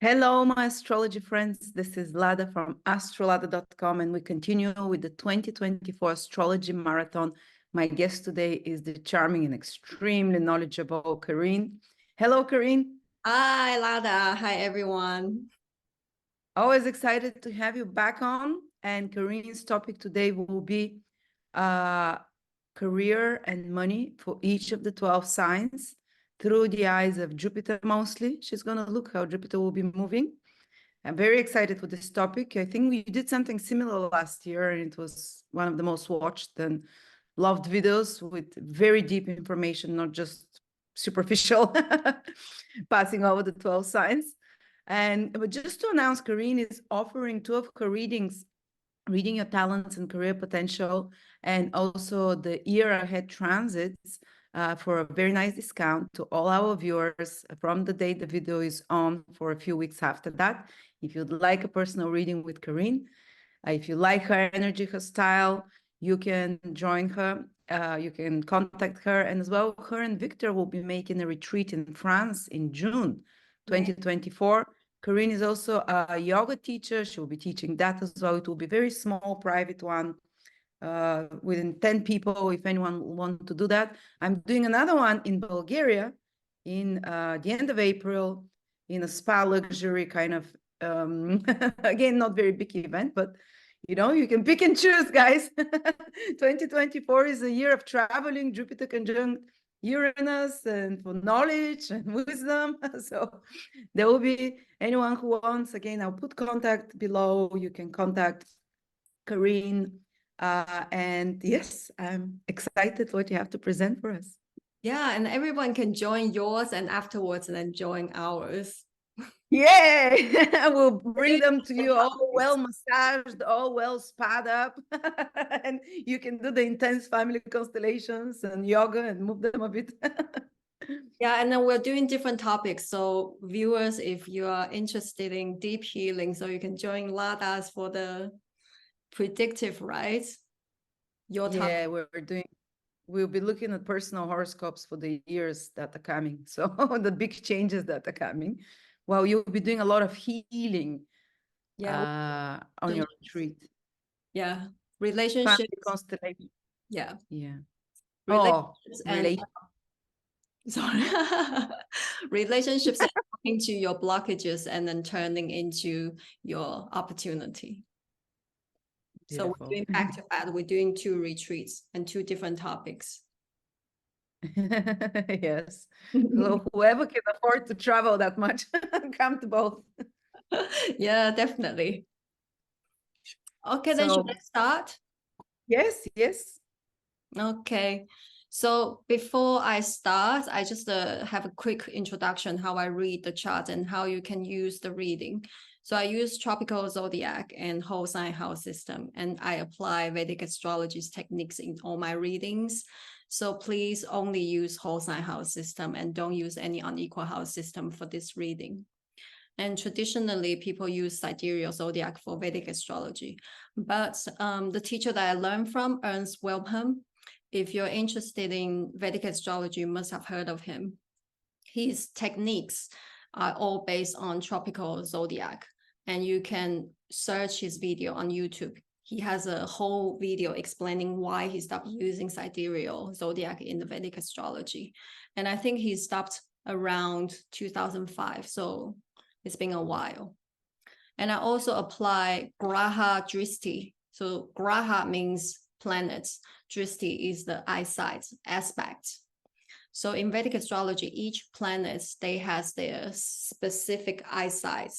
Hello, my astrology friends. This is Lada from astrolada.com, and we continue with the 2024 astrology marathon. My guest today is the charming and extremely knowledgeable Karine. Hello, Karine. Hi, Lada. Hi, everyone. Always excited to have you back on. And Karine's topic today will be career and money for each of the 12 signs through the eyes of Jupiter mostly. She's going to look how Jupiter will be moving. I'm very excited for this topic. I think we did something similar last year, and it was one of the most watched and loved videos with very deep information, not just superficial, passing over the 12 signs. But just to announce, Karine is offering 2 of her readings, Reading Your Talents and Career Potential, and also the Year Ahead Transits for a very nice discount to all our viewers from the day the video is on for a few weeks after that. If you'd like a personal reading with Karine, if you like her energy, her style, you can join her. You can contact her. And as well, her and Victor will be making a retreat in France in June 2024. Karine is also a yoga teacher. She will be teaching that as well. It will be a very small, private one within 10 people, if anyone wants to do that. I'm doing another one in Bulgaria in the end of April in a spa luxury kind of, again, not very big event, but you can pick and choose, guys. 2024 is a year of traveling, Jupiter conjunct Uranus, and for knowledge and wisdom. So there will be anyone who wants. Again, I'll put contact below. You can contact Karine. And yes, I'm excited what you have to present for us. Yeah, and everyone can join yours and afterwards and then join ours. Yeah, we'll bring them to you all well massaged, all well spat up, and you can do the intense family constellations and yoga and move them a bit. Yeah, and then we're doing different topics. So viewers, if you are interested in deep healing, so you can join Lada's for the predictive, right? Your topic. Yeah, we'll be looking at personal horoscopes for the years that are coming. So the big changes that are coming. Well, you'll be doing a lot of healing on your retreat. Yeah, relationships. Family constellation. Yeah. Yeah. Relationships and sorry. relationships and talking to your blockages and then turning into your opportunity. Beautiful. So we're doing back to back. We're doing 2 retreats and 2 different topics. Yes. So whoever can afford to travel that much, come to both. Yeah, definitely. Okay, then should I start? Yes, yes. Okay. So before I start, I just have a quick introduction how I read the chart and how you can use the reading. So I use tropical zodiac and whole sign house system, and I apply Vedic astrology's techniques in all my readings. So please only use whole sign house system and don't use any unequal house system for this reading. And traditionally, people use sidereal zodiac for Vedic astrology. But the teacher that I learned from, Ernst Wilhelm, if you're interested in Vedic astrology, you must have heard of him. His techniques are all based on tropical zodiac, and you can search his video on YouTube. He has a whole video explaining why he stopped using sidereal zodiac in the Vedic astrology. And I think he stopped around 2005. So it's been a while. And I also apply Graha Dristi. So Graha means planets. Dristi is the eyesight aspect. So in Vedic astrology, each planet, they has their specific eyesight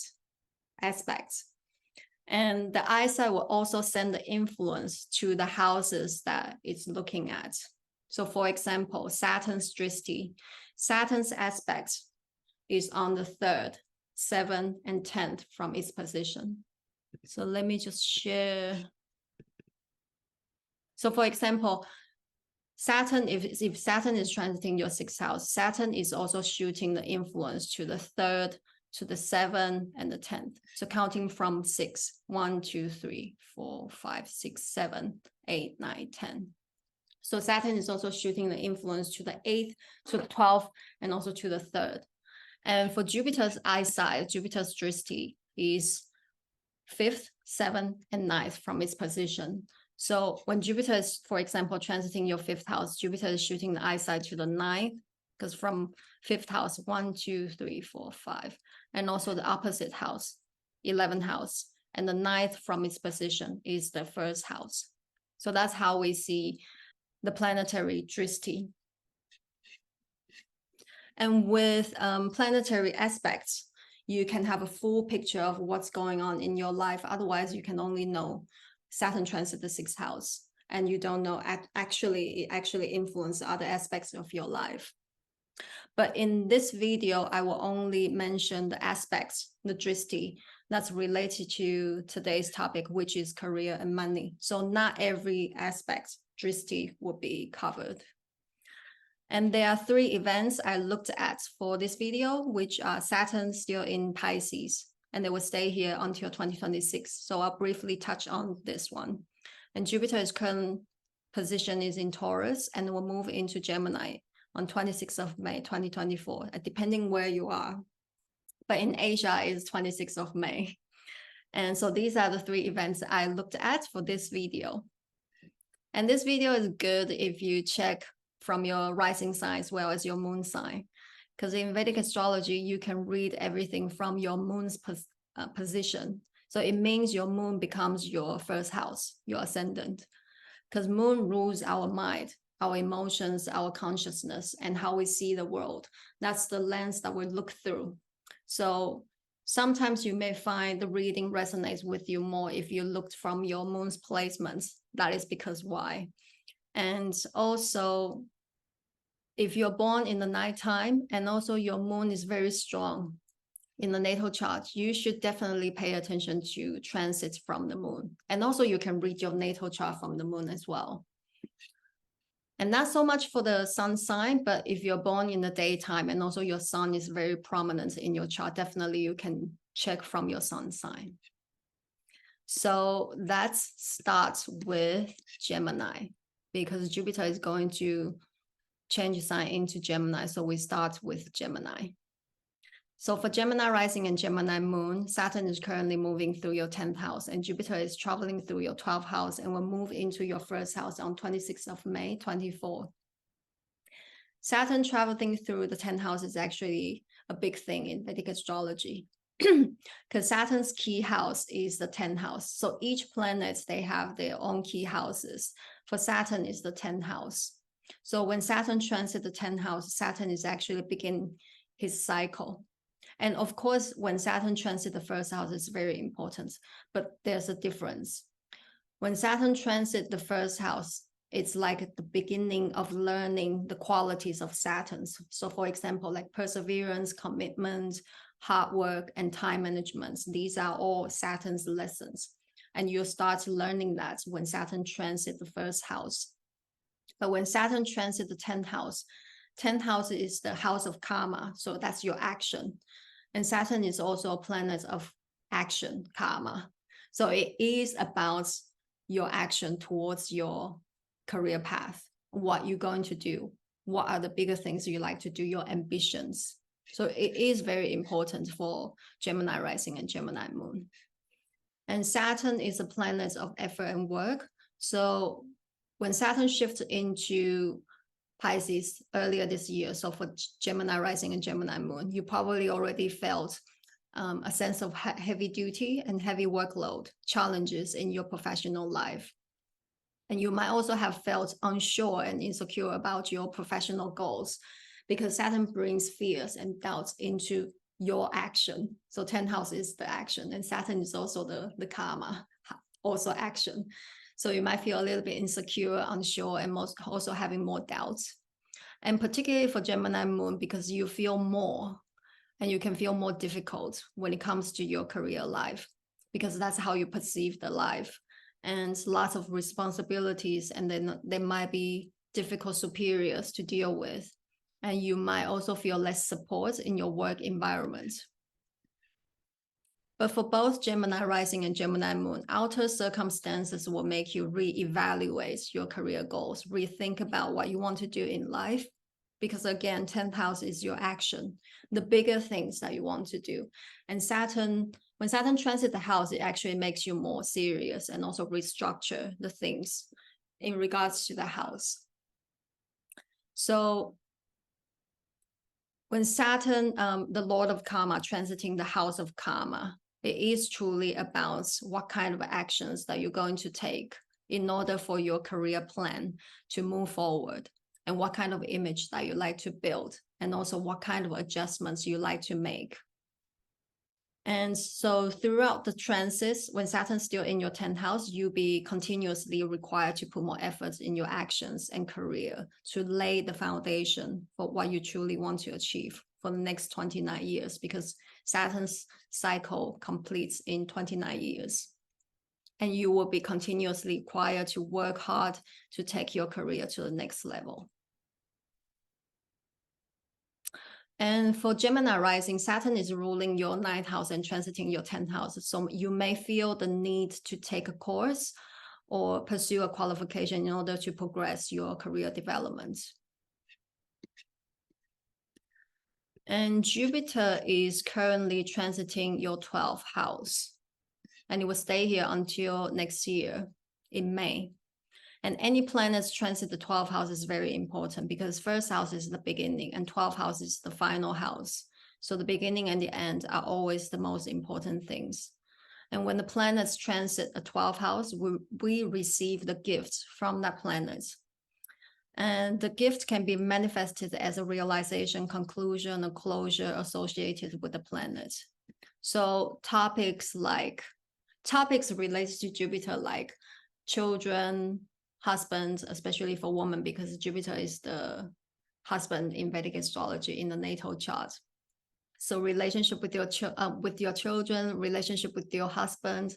aspects. And the eyesight will also send the influence to the houses that it's looking at. So for example, Saturn's Dristi. Saturn's aspect is on the 3rd, 7th, and 10th from its position. So let me just share. So for example, Saturn, if Saturn is transiting your 6th house, Saturn is also shooting the influence to the 3rd, to the 7th, and the 10th. So counting from 6, 1, 2, 3, 4, 5, 6, 7, 8, 9, 10. So Saturn is also shooting the influence to the 8th, to the 12th, and also to the 3rd. And for Jupiter's eyesight, Jupiter's drishti is 5th, 7th, and 9th from its position. So when Jupiter is, for example, transiting your 5th house, Jupiter is shooting the eyesight to the 9th, because from 5th house, 1, 2, 3, 4, 5, and also the opposite house, 11th house, and the 9th from its position is the 1st house. So that's how we see the planetary drishti. And with planetary aspects, you can have a full picture of what's going on in your life. Otherwise, you can only know Saturn transit the 6th house, and you don't know it actually influence other aspects of your life. But in this video, I will only mention the aspects, the drishti, that's related to today's topic, which is career and money. So not every aspect drishti will be covered. And there are 3 events I looked at for this video, which are Saturn still in Pisces, and they will stay here until 2026. So I'll briefly touch on this one. And Jupiter's current position is in Taurus and will move into Gemini on 26th of May, 2024, depending where you are. But in Asia, it's 26th of May. And so these are the 3 events I looked at for this video. And this video is good if you check from your rising sign as well as your moon sign. Because in Vedic astrology, you can read everything from your moon's position. So it means your moon becomes your 1st house, your ascendant. Because moon rules our mind, our emotions, our consciousness, and how we see the world. That's the lens that we look through. So sometimes you may find the reading resonates with you more if you looked from your moon's placements. That is because why? And also, if you're born in the nighttime and also your moon is very strong in the natal chart, you should definitely pay attention to transits from the moon. And also you can read your natal chart from the moon as well. And not so much for the sun sign, but if you're born in the daytime and also your sun is very prominent in your chart, definitely you can check from your sun sign. So let's start with Gemini, because Jupiter is going to change sign into Gemini. So we start with Gemini. So for Gemini rising and Gemini moon, Saturn is currently moving through your 10th house and Jupiter is traveling through your 12th house and will move into your 1st house on 26th of May, 24. Saturn traveling through the 10th house is actually a big thing in Vedic astrology because Saturn's key house is the 10th house. So each planet, they have their own key houses. For Saturn is the 10th house. So when Saturn transits the 10th house, Saturn is actually beginning his cycle. And of course, when Saturn transits the 1st house, it's very important, but there's a difference. When Saturn transits the 1st house, it's like the beginning of learning the qualities of Saturn. So for example, like perseverance, commitment, hard work, and time management. These are all Saturn's lessons. And you'll start learning that when Saturn transits the 1st house. But when Saturn transits the 10th house is the house of karma. So that's your action. And Saturn is also a planet of action, karma. So it is about your action towards your career path, what you're going to do, what are the bigger things you like to do, your ambitions. So it is very important for Gemini rising and Gemini moon. And Saturn is a planet of effort and work. So when Saturn shifts into Pisces earlier this year, so for Gemini rising and Gemini moon, you probably already felt a sense of heavy duty and heavy workload challenges in your professional life. And you might also have felt unsure and insecure about your professional goals because Saturn brings fears and doubts into your action. So 10th house is the action and Saturn is also the karma, also action. So you might feel a little bit insecure, unsure, and also having more doubts. And particularly for Gemini moon, because you feel more and you can feel more difficult when it comes to your career life, because that's how you perceive the life. And lots of responsibilities, and then there might be difficult superiors to deal with. And you might also feel less support in your work environment. But for both Gemini rising and Gemini moon, outer circumstances will make you reevaluate your career goals, rethink about what you want to do in life. because again, 10th house is your action, the bigger things that you want to do. And Saturn, when Saturn transits the house, it actually makes you more serious and also restructure the things in regards to the house. So when Saturn, the Lord of Karma, transiting the house of karma, it is truly about what kind of actions that you're going to take in order for your career plan to move forward, and what kind of image that you like to build, and also what kind of adjustments you like to make. And so throughout the transits, when Saturn's still in your 10th house, you'll be continuously required to put more efforts in your actions and career to lay the foundation for what you truly want to achieve for the next 29 years, because Saturn's cycle completes in 29 years. And you will be continuously required to work hard to take your career to the next level. And for Gemini rising, Saturn is ruling your 9th house and transiting your 10th house. So you may feel the need to take a course or pursue a qualification in order to progress your career development. And Jupiter is currently transiting your 12th house, and it will stay here until next year in May. And any planets transit the 12th house is very important, because first house is the beginning and 12th house is the final house. So the beginning and the end are always the most important things. And when the planets transit a 12th house, we receive the gifts from that planet. And the gift can be manifested as a realization, conclusion, or closure associated with the planet. So topics related to Jupiter, like children, husbands, especially for women, because Jupiter is the husband in Vedic astrology in the natal chart. So relationship with your children, relationship with your husband,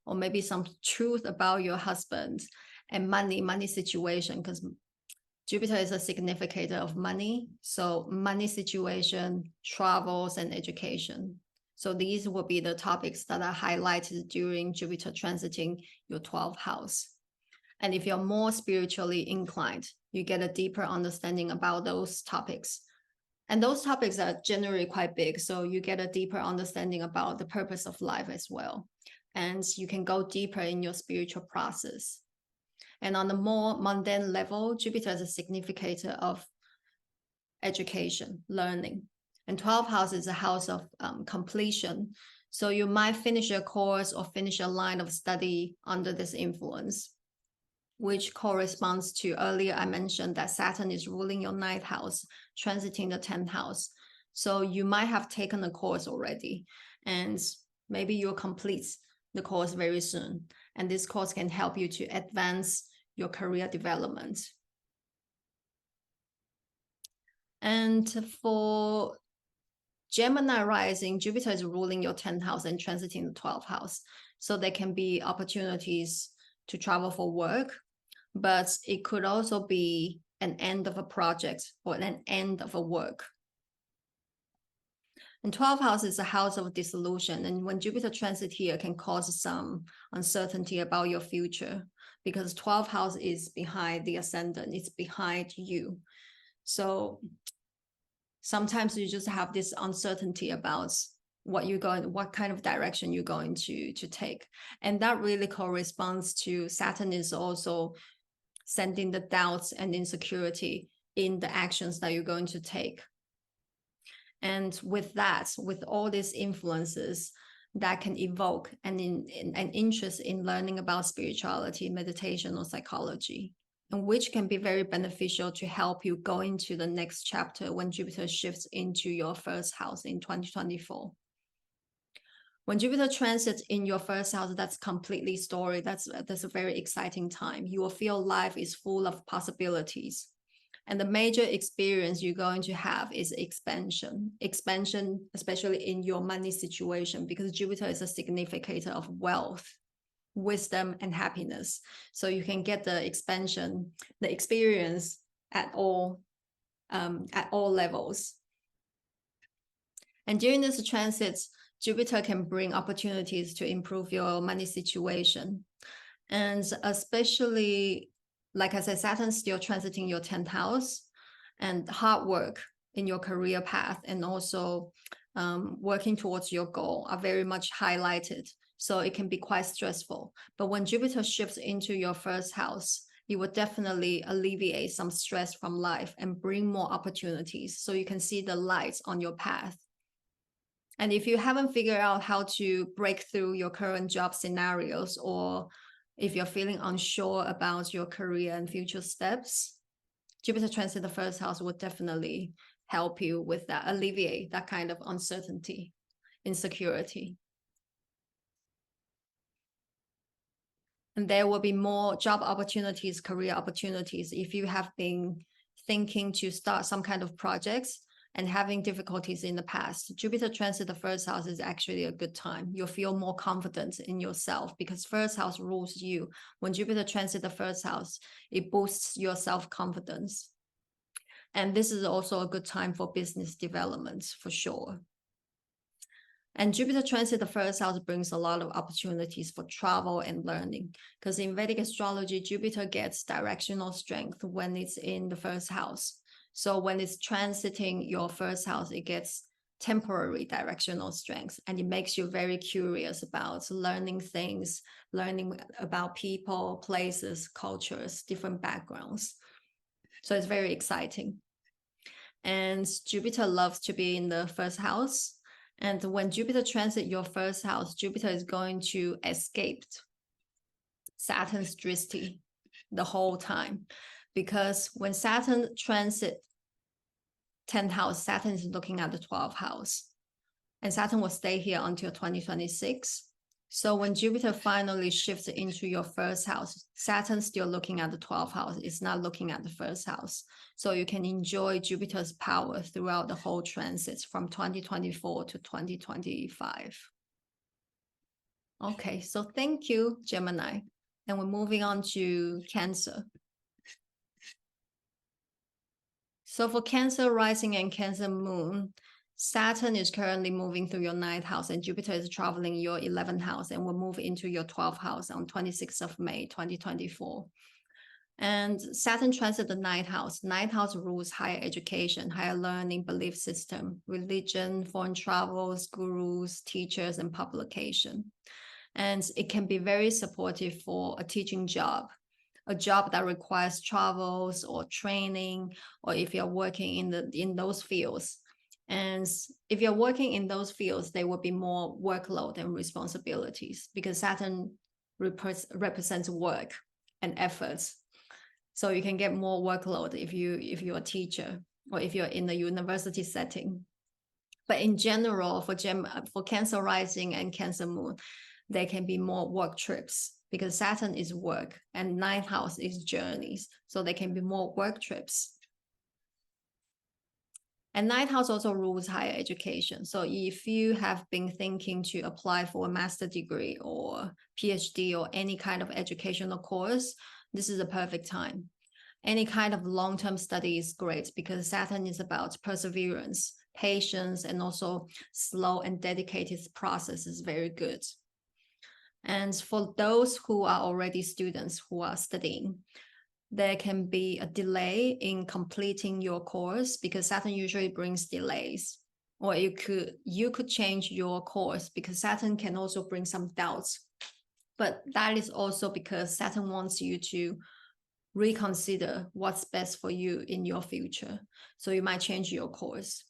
or maybe some truth about your husband, and money situation, because Jupiter is a significator of money. So money situation, travels, and education. So these will be the topics that are highlighted during Jupiter transiting your 12th house. And if you're more spiritually inclined, you get a deeper understanding about those topics. And those topics are generally quite big, so you get a deeper understanding about the purpose of life as well. And you can go deeper in your spiritual process. And on the more mundane level, Jupiter is a significator of education, learning. And 12th house is a house of completion. So you might finish a course or finish a line of study under this influence, which corresponds to earlier I mentioned that Saturn is ruling your 9th house, transiting the 10th house. So you might have taken a course already, and maybe you'll complete the course very soon. And this course can help you to advance your career development. And for Gemini rising, Jupiter is ruling your 10th house and transiting the 12th house. So there can be opportunities to travel for work, but it could also be an end of a project or an end of a work. And 12th house is a house of dissolution. And when Jupiter transit here can cause some uncertainty about your future, because 12th house is behind the ascendant, it's behind you. So sometimes you just have this uncertainty about what kind of direction you're going to take. And that really corresponds to Saturn is also sending the doubts and insecurity in the actions that you're going to take. And with that, with all these influences, that can evoke an interest in learning about spirituality, meditation, or psychology, and which can be very beneficial to help you go into the next chapter when Jupiter shifts into your first house in 2024. When Jupiter transits in your first house, that's completely story. That's a very exciting time. You will feel life is full of possibilities. And the major experience you're going to have is expansion, especially in your money situation, because Jupiter is a significator of wealth, wisdom, and happiness. So you can get the expansion, the experience at all levels. And during this transit, Jupiter can bring opportunities to improve your money situation. And especially, like I said, Saturn's still transiting your 10th house. and hard work in your career path, and also working towards your goal are very much highlighted. So it can be quite stressful. But when Jupiter shifts into your first house, it will definitely alleviate some stress from life and bring more opportunities, so you can see the lights on your path. And if you haven't figured out how to break through your current job scenarios, or if you're feeling unsure about your career and future steps, Jupiter transit the first house will definitely help you with that, alleviate that kind of uncertainty, insecurity. And there will be more job opportunities, career opportunities. If you have been thinking to start some kind of projects and having difficulties in the past, Jupiter transit the first house is actually a good time. You'll feel more confident in yourself because first house rules you. When Jupiter transit the first house, it boosts your self-confidence. And this is also a good time for business development for sure. And Jupiter transit the first house brings a lot of opportunities for travel and learning, because in Vedic astrology, Jupiter gets directional strength when it's in the first house. So when it's transiting your first house, it gets temporary directional strength, and it makes you very curious about learning things, learning about people, places, cultures, different backgrounds. So it's very exciting. And Jupiter loves to be in the first house. And when Jupiter transit your first house, Jupiter is going to escape Saturn's drishti the whole time. Because when Saturn transit 10th house, Saturn is looking at the 12th house. And Saturn will stay here until 2026. So when Jupiter finally shifts into your first house, Saturn's still looking at the 12th house. It's not looking at the first house. So you can enjoy Jupiter's power throughout the whole transit from 2024 to 2025. Okay, so thank you, Gemini. And we're moving on to Cancer. So for Cancer rising and Cancer moon, Saturn is currently moving through your 9th house, and Jupiter is traveling your 11th house and will move into your 12th house on 26th of May, 2024. And Saturn transit the 9th house. 9th house rules higher education, higher learning, belief system, religion, foreign travels, gurus, teachers, and publication. And it can be very supportive for a teaching job, a job that requires travels or training, or if you're working in those fields. And if you're working in those fields, there will be more workload and responsibilities, because Saturn represents work and efforts. So you can get more workload if you're a teacher or if you're in the university setting. But in general, for Cancer rising and Cancer moon, there can be more work trips, because Saturn is work and 9th house is journeys. So there can be more work trips. And 9th house also rules higher education. So if you have been thinking to apply for a master's degree or PhD or any kind of educational course, this is a perfect time. Any kind of long-term study is great, because Saturn is about perseverance, patience, and also slow and dedicated process is very good. And for those who are already students who are studying, there can be a delay in completing your course, because Saturn usually brings delays. Or you could change your course, because Saturn can also bring some doubts. But that is also because Saturn wants you to reconsider what's best for you in your future. So you might change your course.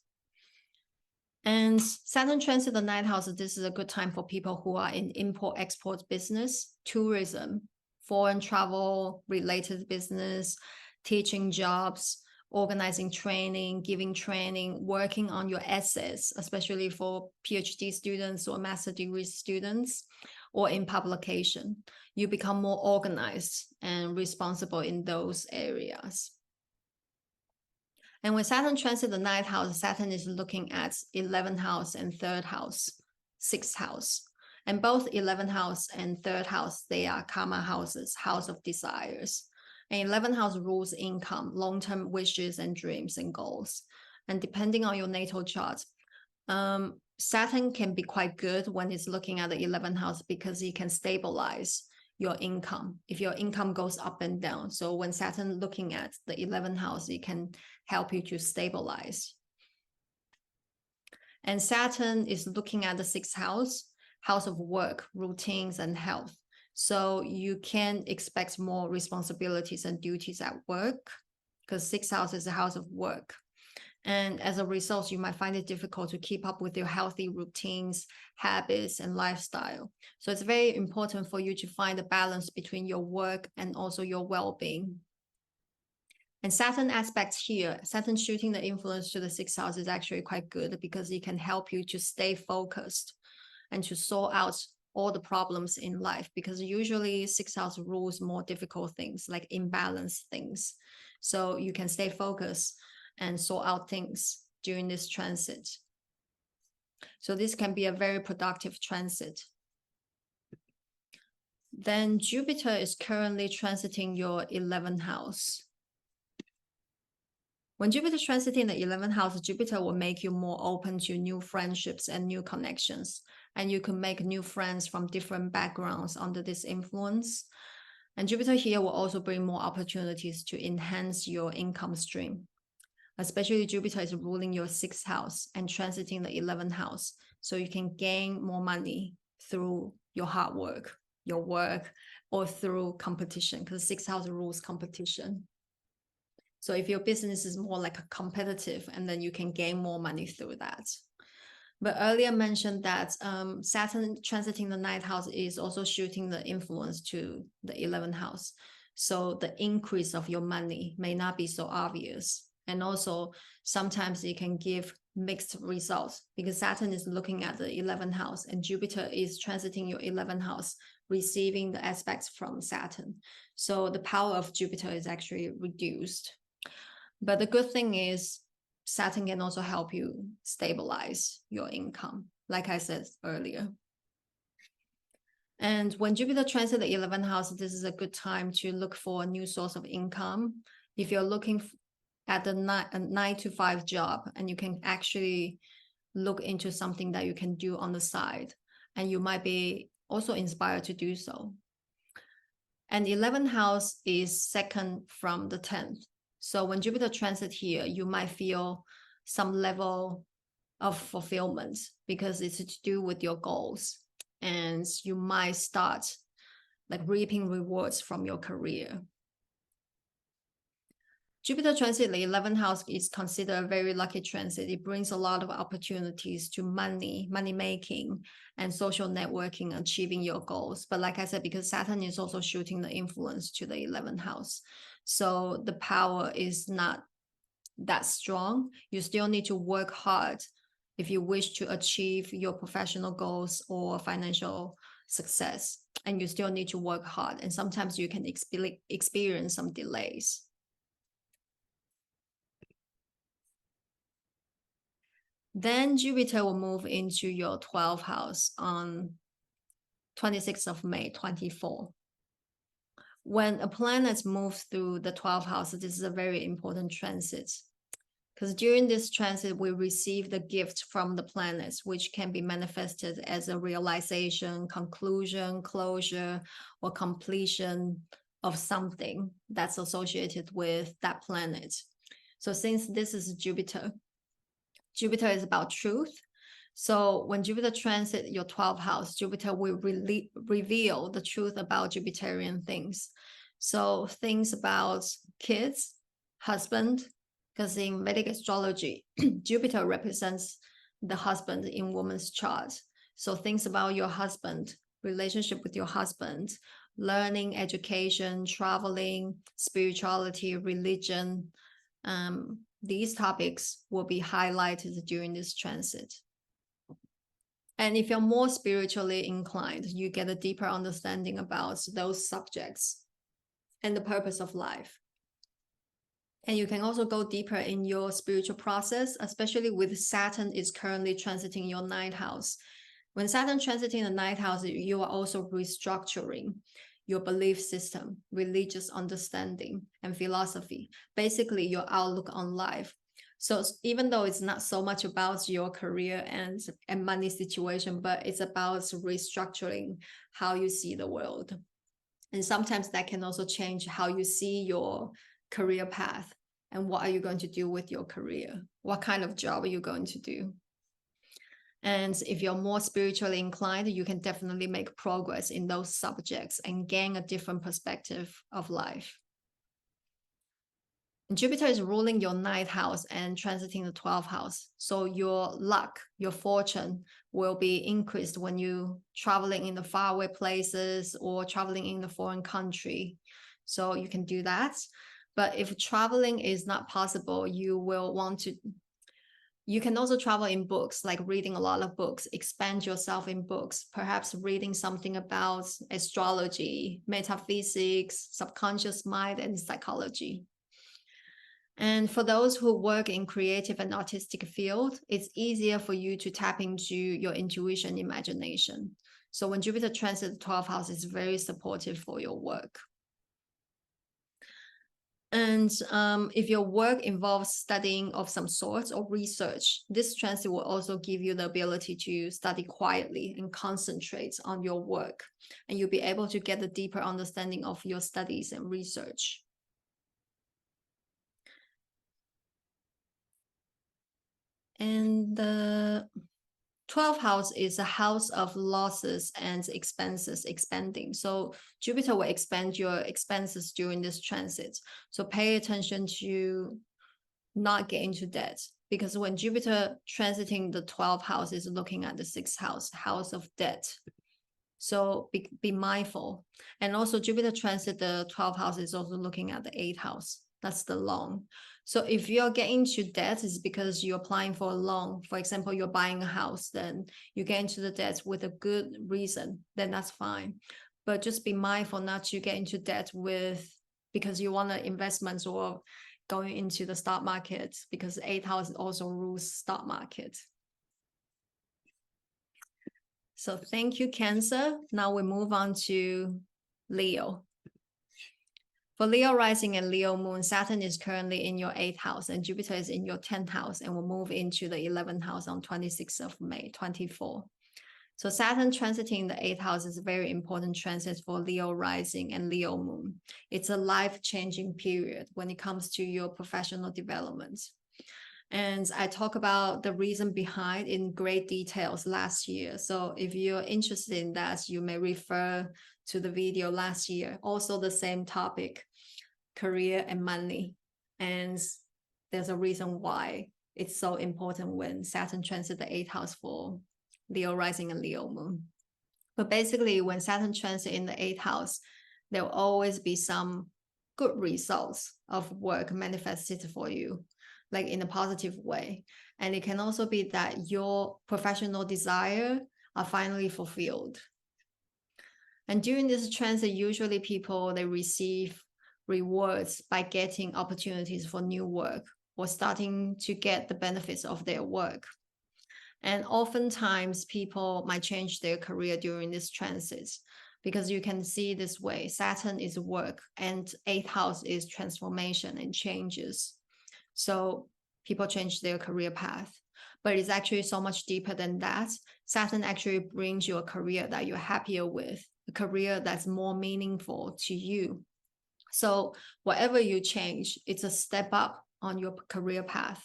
And Saturn transit the 9th house, this is a good time for people who are in import-export business, tourism, foreign travel related business, teaching jobs, organizing training, giving training, working on your essays, especially for PhD students or master degree students, or in publication. You become more organized and responsible in those areas. And when Saturn transit the 9th house, Saturn is looking at 11th house and 3rd house, 6th house. And both 11th house and 3rd house, they are karma houses, house of desires. And 11th house rules income, long-term wishes and dreams and goals. And depending on your natal chart, Saturn can be quite good when it's looking at the 11th house, because it can stabilize your income, if your income goes up and down. So when Saturn looking at the 11th house, it can help you to stabilize. And Saturn is looking at the 6th house, house of work, routines, and health. So you can expect more responsibilities and duties at work, because 6th house is a house of work. And as a result, you might find it difficult to keep up with your healthy routines, habits, and lifestyle. So it's very important for you to find a balance between your work and also your well-being. And Saturn aspects here, Saturn shooting the influence to the 6th house is actually quite good, because it can help you to stay focused and to sort out all the problems in life, because usually 6th house rules more difficult things like imbalanced things. So you can stay focused and sort out things during this transit. So this can be a very productive transit. Then Jupiter is currently transiting your 11th house. When Jupiter is transiting the 11th house, Jupiter will make you more open to new friendships and new connections. And you can make new friends from different backgrounds under this influence. And Jupiter here will also bring more opportunities to enhance your income stream. Especially Jupiter is ruling your 6th house and transiting the 11th house. So you can gain more money through your hard work, your work, or through competition, because 6th house rules competition. So if your business is more like a competitive, and then you can gain more money through that. But earlier mentioned that Saturn transiting the 9th house is also shooting the influence to the 11th house. So the increase of your money may not be so obvious. And also sometimes it can give mixed results, because Saturn is looking at the 11th house and Jupiter is transiting your 11th house, receiving the aspects from Saturn. So the power of Jupiter is actually reduced. But the good thing is Saturn can also help you stabilize your income, like I said earlier. And when Jupiter transits the 11th house, this is a good time to look for a new source of income. If you're looking at a 9 to 5 job, and you can actually look into something that you can do on the side, and you might be also inspired to do so. And 11th house is second from the 10th. So when Jupiter transits here, you might feel some level of fulfillment, because it's to do with your goals, and you might start like reaping rewards from your career. Jupiter transit the 11th house is considered a very lucky transit. It brings a lot of opportunities to money making, and social networking, achieving your goals. But like I said, because Saturn is also shooting the influence to the 11th house, so the power is not that strong. You still need to work hard if you wish to achieve your professional goals or financial success, and you still need to work hard. And sometimes you can experience some delays. Then Jupiter will move into your 12th house on 26th of May, 24. When a planet moves through the 12th house, this is a very important transit, because during this transit, we receive the gift from the planets, which can be manifested as a realization, conclusion, closure, or completion of something that's associated with that planet. So since this is Jupiter is about truth. So when Jupiter transits your 12th house, Jupiter will reveal the truth about Jupiterian things. So things about kids, husband, because in Vedic astrology, Jupiter represents the husband in woman's chart. So things about your husband, relationship with your husband, learning, education, traveling, spirituality, religion, these topics will be highlighted during this transit. And if you're more spiritually inclined, you get a deeper understanding about those subjects and the purpose of life. And you can also go deeper in your spiritual process, especially with Saturn is currently transiting your 9th house. When Saturn transiting the 9th house, you are also restructuring your belief system, religious understanding, and philosophy, basically your outlook on life. So even though it's not so much about your career and money situation, but it's about restructuring how you see the world. And sometimes that can also change how you see your career path and what are you going to do with your career? What kind of job are you going to do? And if you're more spiritually inclined, you can definitely make progress in those subjects and gain a different perspective of life. Jupiter is ruling your 9th house and transiting the 12th house. So your luck, your fortune will be increased when you traveling in the faraway places or traveling in the foreign country. So you can do that. But if traveling is not possible, you can also travel in books, like reading a lot of books, expand yourself in books, perhaps reading something about astrology, metaphysics, subconscious mind, and psychology. And for those who work in creative and artistic field, it's easier for you to tap into your intuition, imagination. So when Jupiter transits the 12th house, it's very supportive for your work. And if your work involves studying of some sort or research, this transit will also give you the ability to study quietly and concentrate on your work. And you'll be able to get a deeper understanding of your studies and research. And the 12th house is a house of losses and expenses expanding. So Jupiter will expand your expenses during this transit. So pay attention to not get into debt, because when Jupiter transiting the 12th house is looking at the 6th house, house of debt. So be mindful. And also Jupiter transit the 12th house is also looking at the 8th house. That's the loan. So if you're getting into debt, it's because you're applying for a loan. For example, you're buying a house, then you get into the debt with a good reason, then that's fine. But just be mindful not to get into debt because you want investments or going into the stock market, because the 8th house also rules stock market. So thank you, Cancer. Now we move on to Leo. For Leo rising and Leo moon, Saturn is currently in your 8th house and Jupiter is in your 10th house and will move into the 11th house on 26th of May, 24. So Saturn transiting the 8th house is a very important transit for Leo rising and Leo moon. It's a life-changing period when it comes to your professional development. And I talk about the reason behind in great details last year. So if you're interested in that, you may refer to the video last year. Also the same topic, career and money. And there's a reason why it's so important when Saturn transits the 8th house for Leo rising and Leo moon. But basically, when Saturn transits in the 8th house, there will always be some good results of work manifested for you, like in a positive way. And it can also be that your professional desire are finally fulfilled. And during this transit, usually people, they receive rewards by getting opportunities for new work or starting to get the benefits of their work. And oftentimes people might change their career during this transit, because you can see this way, Saturn is work and 8th house is transformation and changes. So people change their career path, but it's actually so much deeper than that. Saturn actually brings you a career that you're happier with, a career that's more meaningful to you. So whatever you change, it's a step up on your career path.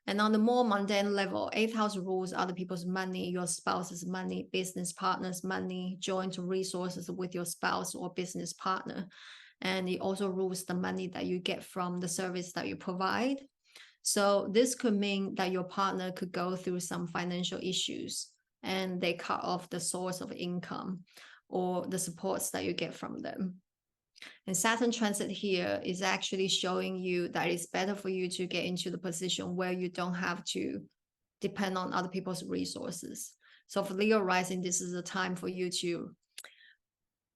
And on the more mundane level, 8th house rules other people's money, your spouse's money, business partner's money, joint resources with your spouse or business partner. And it also rules the money that you get from the service that you provide. So this could mean that your partner could go through some financial issues and they cut off the source of income or the supports that you get from them. And Saturn transit here is actually showing you that it's better for you to get into the position where you don't have to depend on other people's resources. So for Leo rising, this is a time for you to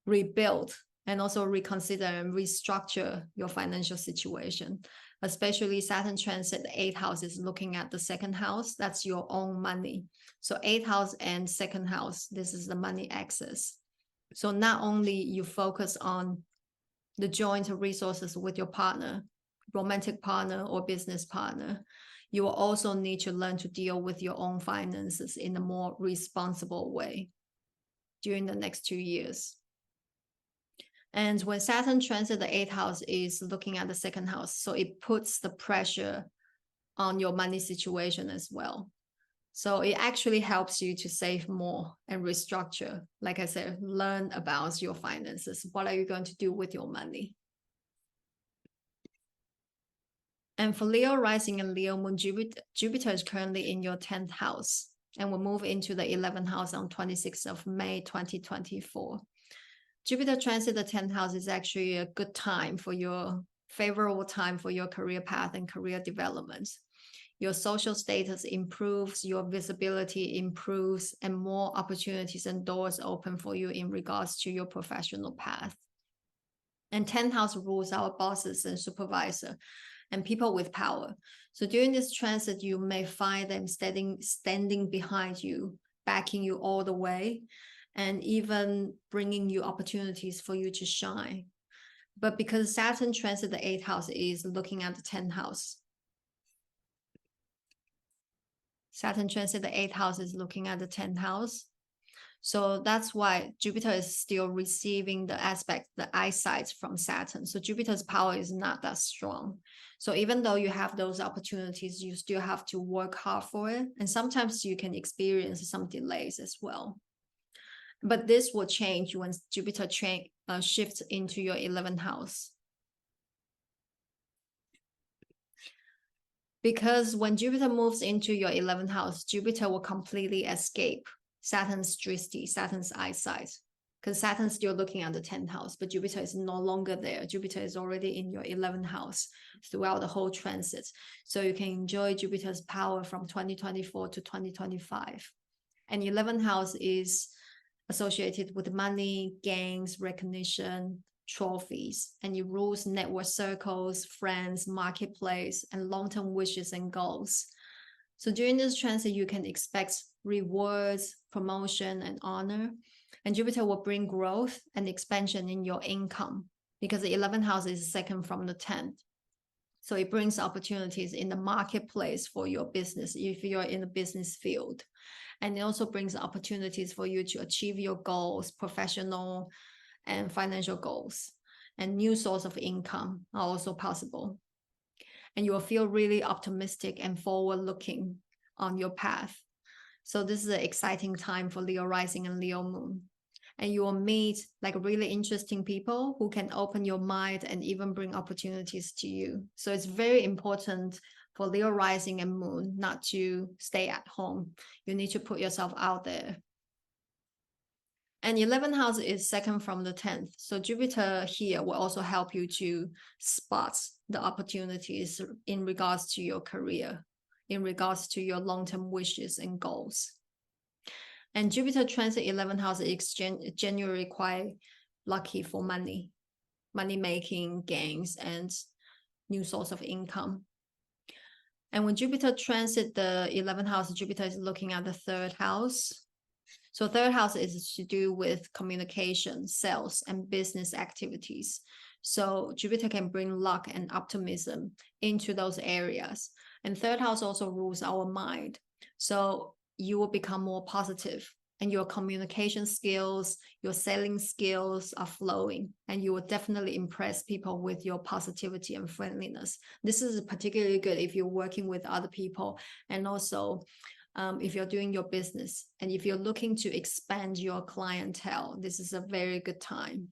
rebuild and also reconsider and restructure your financial situation. Especially Saturn transit the 8th house is looking at the 2nd house. That's your own money. So 8th house and 2nd house, this is the money access. So not only you focus on the joint resources with your partner, romantic partner or business partner, you will also need to learn to deal with your own finances in a more responsible way during the next 2 years. And when Saturn transit the 8th house is looking at the 2nd house, so it puts the pressure on your money situation as well. So it actually helps you to save more and restructure. Like I said, learn about your finances. What are you going to do with your money? And for Leo rising and Leo moon, Jupiter is currently in your 10th house and will move into the 11th house on 26th of May, 2024. Jupiter transit the 10th house is actually a good time for your favorable time for your career path and career development. Your social status improves, your visibility improves, and more opportunities and doors open for you in regards to your professional path. And 10th house rules our bosses and supervisor and people with power. So during this transit, you may find them standing behind you, backing you all the way, and even bringing you opportunities for you to shine. But because Saturn transit the 8th house is looking at the 10th house. Saturn transit the 8th house is looking at the 10th house. So that's why Jupiter is still receiving the aspect, the eyesight from Saturn. So Jupiter's power is not that strong. So even though you have those opportunities, you still have to work hard for it. And sometimes you can experience some delays as well. But this will change when Jupiter shifts into your 11th house. Because when Jupiter moves into your 11th house, Jupiter will completely escape Saturn's drishti, Saturn's eyesight. Because Saturn's still looking at the 10th house, but Jupiter is no longer there. Jupiter is already in your 11th house throughout the whole transit. So you can enjoy Jupiter's power from 2024 to 2025. And 11th house is associated with money, gains, recognition, trophies, and it rules network circles, friends, marketplace, and long-term wishes and goals. So during this transit, you can expect rewards, promotion, and honor. And Jupiter will bring growth and expansion in your income because the 11th house is second from the 10th. So it brings opportunities in the marketplace for your business if you're in the business field. And it also brings opportunities for you to achieve your goals, professional and financial goals, and new source of income are also possible. And you will feel really optimistic and forward-looking on your path. So this is an exciting time for Leo rising and Leo moon. And you will meet like really interesting people who can open your mind and even bring opportunities to you. So it's very important for Leo rising and moon not to stay at home. You need to put yourself out there. And 11th house is second from the 10th. So Jupiter here will also help you to spot the opportunities in regards to your career, in regards to your long-term wishes and goals. And Jupiter transit 11th house is generally quite lucky for money making, gains, and new source of income. And when Jupiter transit the 11th house, Jupiter is looking at the 3rd house. So 3rd house is to do with communication, sales, and business activities. So Jupiter can bring luck and optimism into those areas. And 3rd house also rules our mind. So you will become more positive and your communication skills, your selling skills are flowing, and you will definitely impress people with your positivity and friendliness. This is particularly good if you're working with other people, and also if you're doing your business, and if you're looking to expand your clientele, this is a very good time.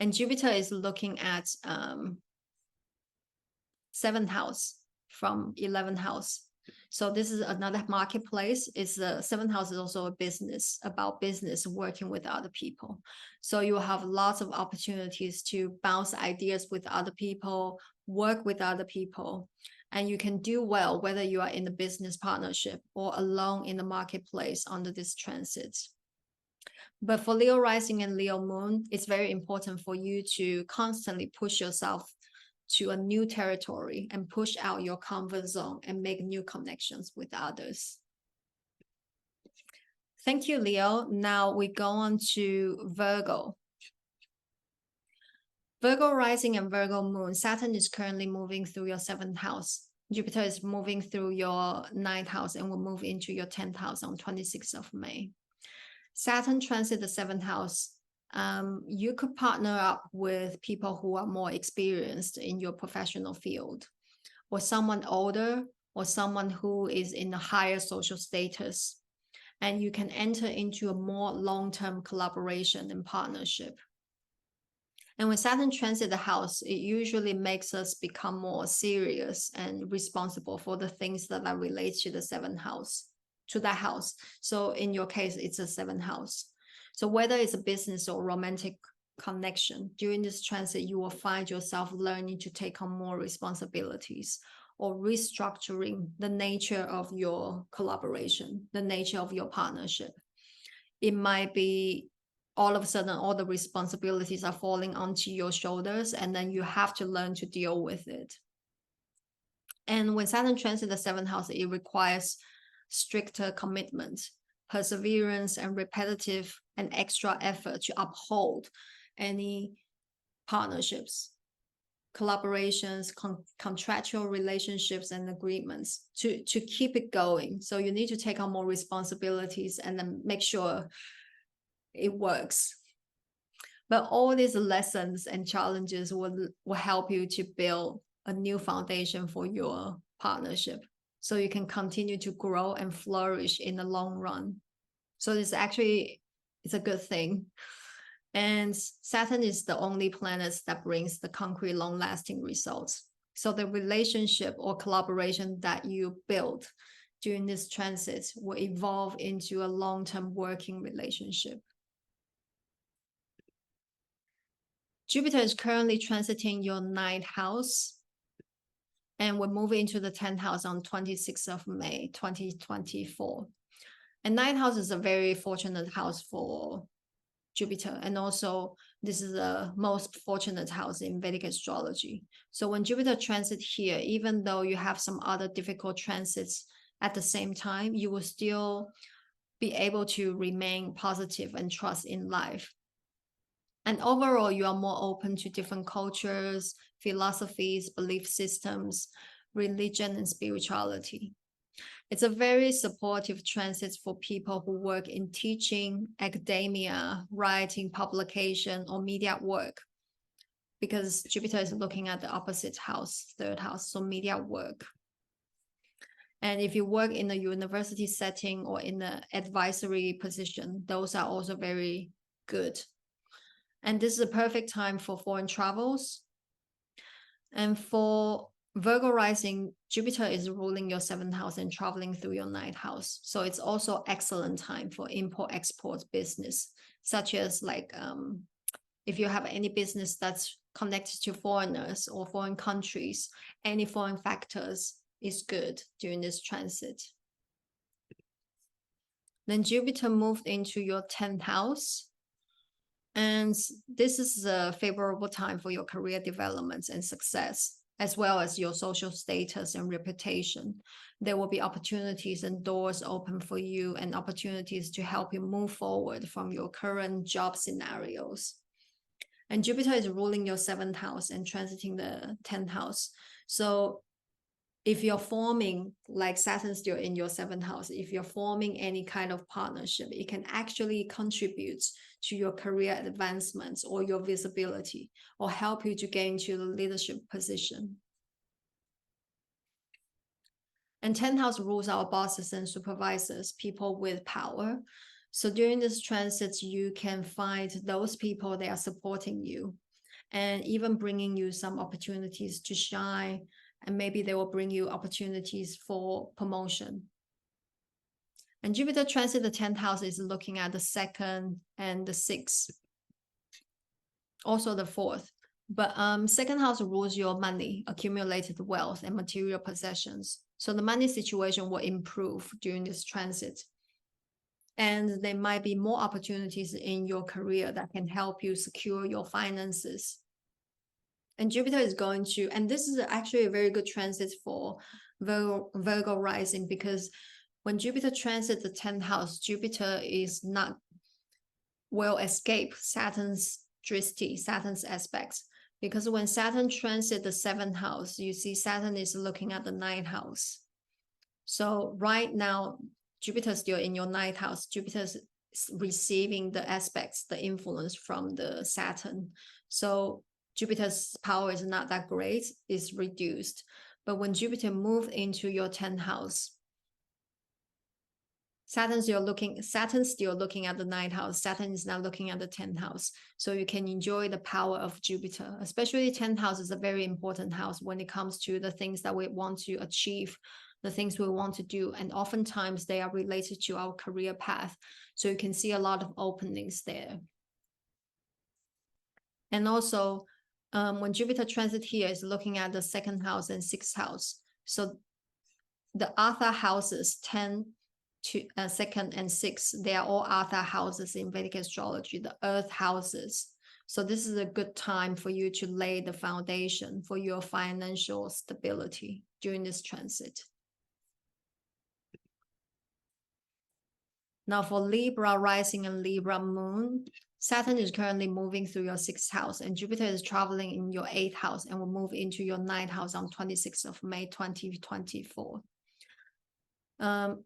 And Jupiter is looking at 7th house from 11th house. So this is another marketplace. It's the 7th house is also a business, about business, working with other people. So you will have lots of opportunities to bounce ideas with other people, work with other people, and you can do well whether you are in a business partnership or alone in the marketplace under this transit. But for Leo rising and Leo moon, it's very important for you to constantly push yourself to a new territory and push out your comfort zone and make new connections with others. Thank you, Leo. Now we go on to Virgo. Virgo rising and Virgo moon, Saturn is currently moving through your 7th house. Jupiter is moving through your 9th house and will move into your 10th house on 26th of May. Saturn transit the 7th house You could partner up with people who are more experienced in your professional field, or someone older, or someone who is in a higher social status. And you can enter into a more long-term collaboration and partnership. And when Saturn transits the house, it usually makes us become more serious and responsible for the things that are related to the seventh house, to that house. So in your case, it's a seventh house. So whether it's a business or romantic connection, during this transit, you will find yourself learning to take on more responsibilities or restructuring the nature of your collaboration, the nature of your partnership. It might be all of a sudden, all the responsibilities are falling onto your shoulders, and then you have to learn to deal with it. And when Saturn transits the seventh house, it requires stricter commitment, perseverance, and repetitive and extra effort to uphold any partnerships, collaborations, contractual relationships, and agreements to keep it going. So you need to take on more responsibilities and then make sure it works. But all these lessons and challenges will help you to build a new foundation for your partnership, so you can continue to grow and flourish in the long run. So it's a good thing. And Saturn is the only planet that brings the concrete, long-lasting results. So the relationship or collaboration that you build during this transit will evolve into a long-term working relationship. Jupiter is currently transiting your 9th house, and we're moving into the 10th house on 26th of May, 2024. And 9th house is a very fortunate house for Jupiter. And also, this is the most fortunate house in Vedic astrology. So when Jupiter transits here, even though you have some other difficult transits at the same time, you will still be able to remain positive and trust in life. And overall, you are more open to different cultures, philosophies, belief systems, religion, and spirituality. It's a very supportive transit for people who work in teaching, academia, writing, publication, or media work, because Jupiter is looking at the opposite house, 3rd house, so media work. And if you work in a university setting or in an advisory position, those are also very good. And this is a perfect time for foreign travels. And for Virgo rising, Jupiter is ruling your 7th house and traveling through your 9th house. So it's also excellent time for import-export business, such as if you have any business that's connected to foreigners or foreign countries, any foreign factors is good during this transit. Then Jupiter moved into your 10th house. And this is a favorable time for your career development and success, as well as your social status and reputation. There will be opportunities and doors open for you, and opportunities to help you move forward from your current job scenarios. And Jupiter is ruling your 7th house and transiting the 10th house. So if you're forming, like Saturn's still in your 7th house, if you're forming any kind of partnership, it can actually contribute to your career advancements or your visibility, or help you to get into the leadership position. And 10th house rules our bosses and supervisors, people with power. So during this transit, you can find those people that are supporting you and even bringing you some opportunities to shine. And maybe they will bring you opportunities for promotion. And Jupiter transit the 10th house is looking at the 2nd and the 6th, also the 4th. But 2nd house rules your money, accumulated wealth, and material possessions. So the money situation will improve during this transit. And there might be more opportunities in your career that can help you secure your finances. And Jupiter is going to, and this is actually a very good transit for Virgo rising, because when Jupiter transits the 10th house, Jupiter is not will escape Saturn's drishti, Saturn's aspects. Because when Saturn transits the 7th house, you see Saturn is looking at the 9th house. So right now, Jupiter is still in your 9th house. Jupiter is receiving the aspects, the influence from the Saturn. So Jupiter's power is not that great, it's reduced. But when Jupiter moves into your 10th house, Saturn's still looking at the 9th house. Saturn is now looking at the 10th house. So you can enjoy the power of Jupiter, especially 10th house is a very important house when it comes to the things that we want to achieve, the things we want to do. And oftentimes they are related to our career path. So you can see a lot of openings there. And also when Jupiter transit here is looking at the 2nd house and 6th house. So the Atha houses 10, 2nd and 6th, they are all Atha houses in Vedic astrology, the earth houses. So this is a good time for you to lay the foundation for your financial stability during this transit. Now for Libra rising and Libra moon, Saturn is currently moving through your 6th house and Jupiter is traveling in your 8th house and will move into your 9th house on 26th of May 2024.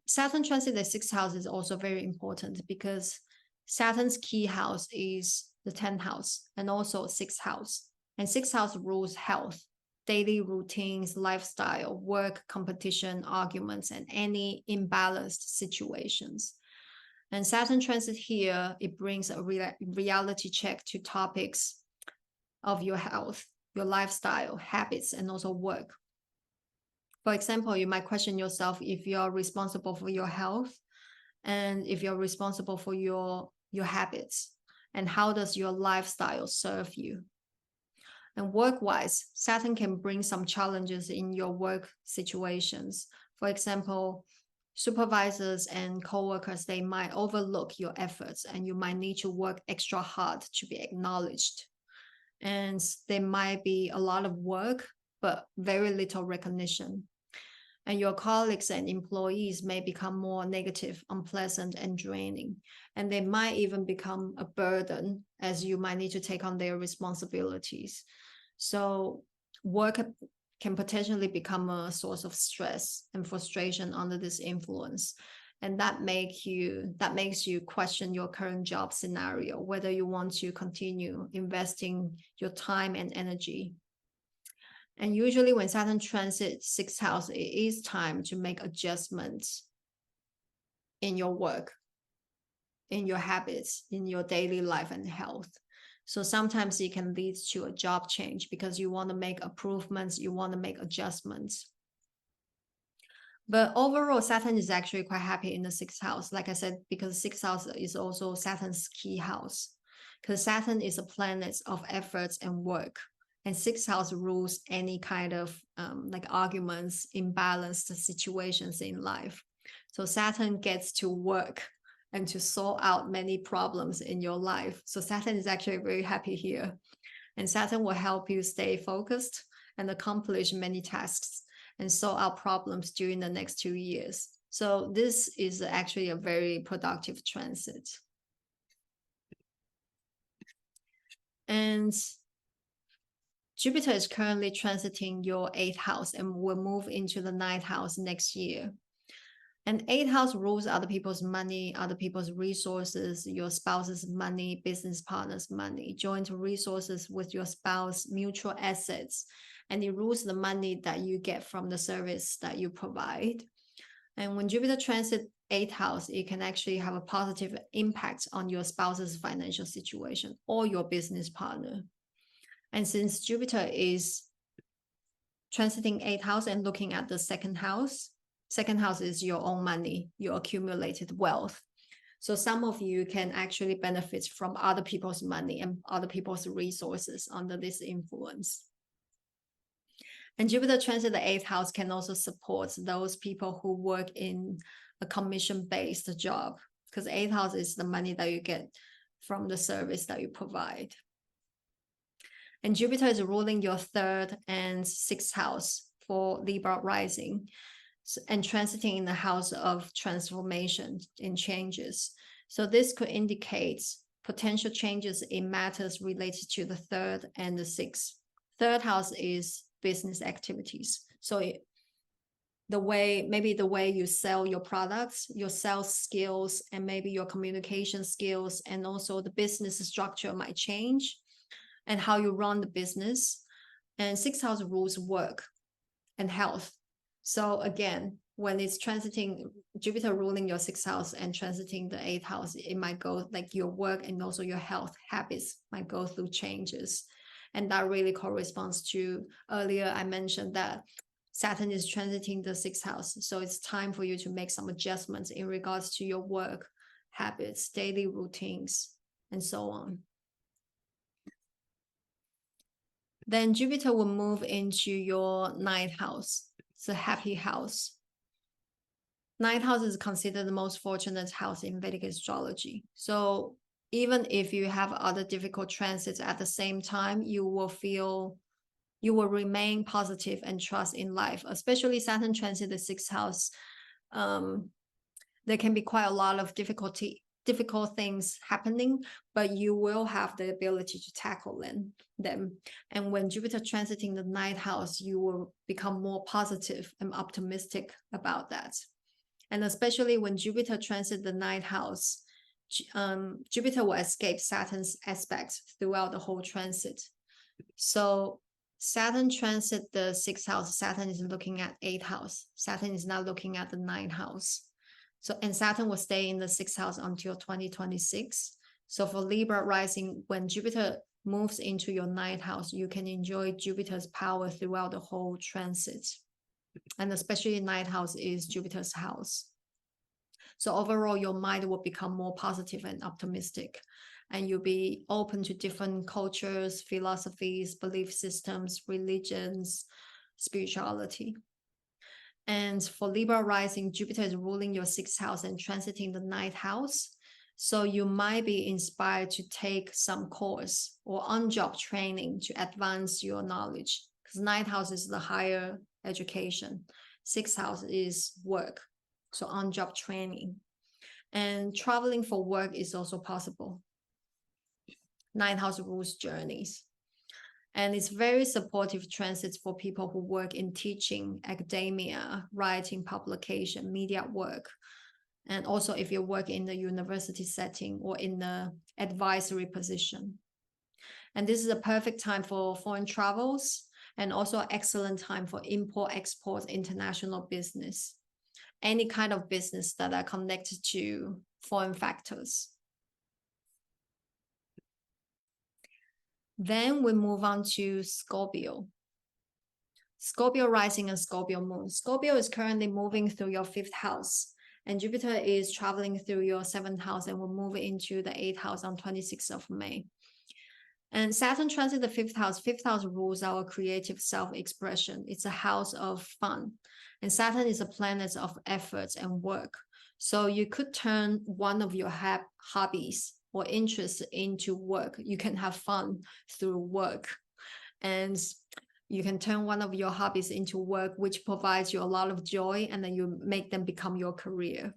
Saturn transit the 6th house is also very important because Saturn's key house is the 10th house and also 6th house. And 6th house rules health, daily routines, lifestyle, work, competition, arguments, and any imbalanced situations. And Saturn transit here, it brings a reality check to topics of your health, your lifestyle, habits, and also work. For example, you might question yourself if you're responsible for your health and if you're responsible for your habits and how does your lifestyle serve you. And work-wise, Saturn can bring some challenges in your work situations. For example, supervisors and co-workers, they might overlook your efforts and you might need to work extra hard to be acknowledged. And there might be a lot of work, but very little recognition. And your colleagues and employees may become more negative, unpleasant, and draining. And they might even become a burden as you might need to take on their responsibilities. So work can potentially become a source of stress and frustration under this influence. And that makes you question your current job scenario, whether you want to continue investing your time and energy. And usually when Saturn transits 6th house, it is time to make adjustments in your work, in your habits, in your daily life and health. So sometimes it can lead to a job change because you want to make improvements, you want to make adjustments. But overall, Saturn is actually quite happy in the 6th house. Like I said, because 6th house is also Saturn's key house. Because Saturn is a planet of efforts and work. And 6th house rules any kind of like arguments, imbalanced situations in life. So Saturn gets to work and to sort out many problems in your life. So Saturn is actually very happy here. And Saturn will help you stay focused and accomplish many tasks and sort out problems during the next 2 years. So this is actually a very productive transit. And Jupiter is currently transiting your 8th house and will move into the 9th house next year. And 8th house rules other people's money, other people's resources, your spouse's money, business partner's money, joint resources with your spouse, mutual assets. And it rules the money that you get from the service that you provide. And when Jupiter transits 8th house, it can actually have a positive impact on your spouse's financial situation or your business partner. And since Jupiter is transiting 8th house and looking at the 2nd house is your own money, your accumulated wealth. So some of you can actually benefit from other people's money and other people's resources under this influence. And Jupiter transit the 8th house can also support those people who work in a commission-based job, because 8th house is the money that you get from the service that you provide. And Jupiter is ruling your 3rd and 6th house for Libra rising and transiting in the house of transformation and changes. So this could indicate potential changes in matters related to the 3rd and the 6th. 3rd house is business activities. So maybe the way you sell your products, your sales skills, and maybe your communication skills, and also the business structure might change, and how you run the business. And 6th house rules work and health. So again, when it's transiting, Jupiter ruling your 6th house and transiting the 8th house, it might go like your work and also your health habits might go through changes. And that really corresponds to earlier I mentioned that Saturn is transiting the 6th house. So it's time for you to make some adjustments in regards to your work habits, daily routines, and so on. Then Jupiter will move into your 9th house. It's a happy house. 9th house is considered the most fortunate house in Vedic astrology. So even if you have other difficult transits at the same time, you will remain positive and trust in life, especially Saturn transit the 6th house. There can be quite a lot of difficult things happening, but you will have the ability to tackle them. And when Jupiter transiting the 9th house, you will become more positive and optimistic about that. And especially when Jupiter transit the 9th house, Jupiter will escape Saturn's aspects throughout the whole transit. So Saturn transit the 6th house, Saturn is looking at 8th house. Saturn is not looking at the 9th house. So, and Saturn will stay in the 6th house until 2026. So for Libra rising, when Jupiter moves into your 9th house, you can enjoy Jupiter's power throughout the whole transit. And especially 9th house is Jupiter's house. So overall, your mind will become more positive and optimistic, and you'll be open to different cultures, philosophies, belief systems, religions, spirituality. And for Libra rising, Jupiter is ruling your 6th house and transiting the 9th house. So you might be inspired to take some course or on-job training to advance your knowledge, because 9th house is the higher education. 6th house is work, so on-job training. And traveling for work is also possible. 9th house rules journeys. And it's very supportive transits for people who work in teaching, academia, writing, publication, media work. And also if you work in the university setting or in the advisory position. And this is a perfect time for foreign travels, and also an excellent time for import, export, international business. Any kind of business that are connected to foreign factors. Then we move on to Scorpio. Scorpio rising and Scorpio moon. Scorpio is currently moving through your 5th house, and Jupiter is traveling through your 7th house and will move into the 8th house on 26th of May. And Saturn transit the 5th house. 5th house rules our creative self-expression. It's a house of fun. And Saturn is a planet of efforts and work. So you could turn one of your hobbies or interests into work. You can have fun through work. And you can turn one of your hobbies into work, which provides you a lot of joy, and then you make them become your career.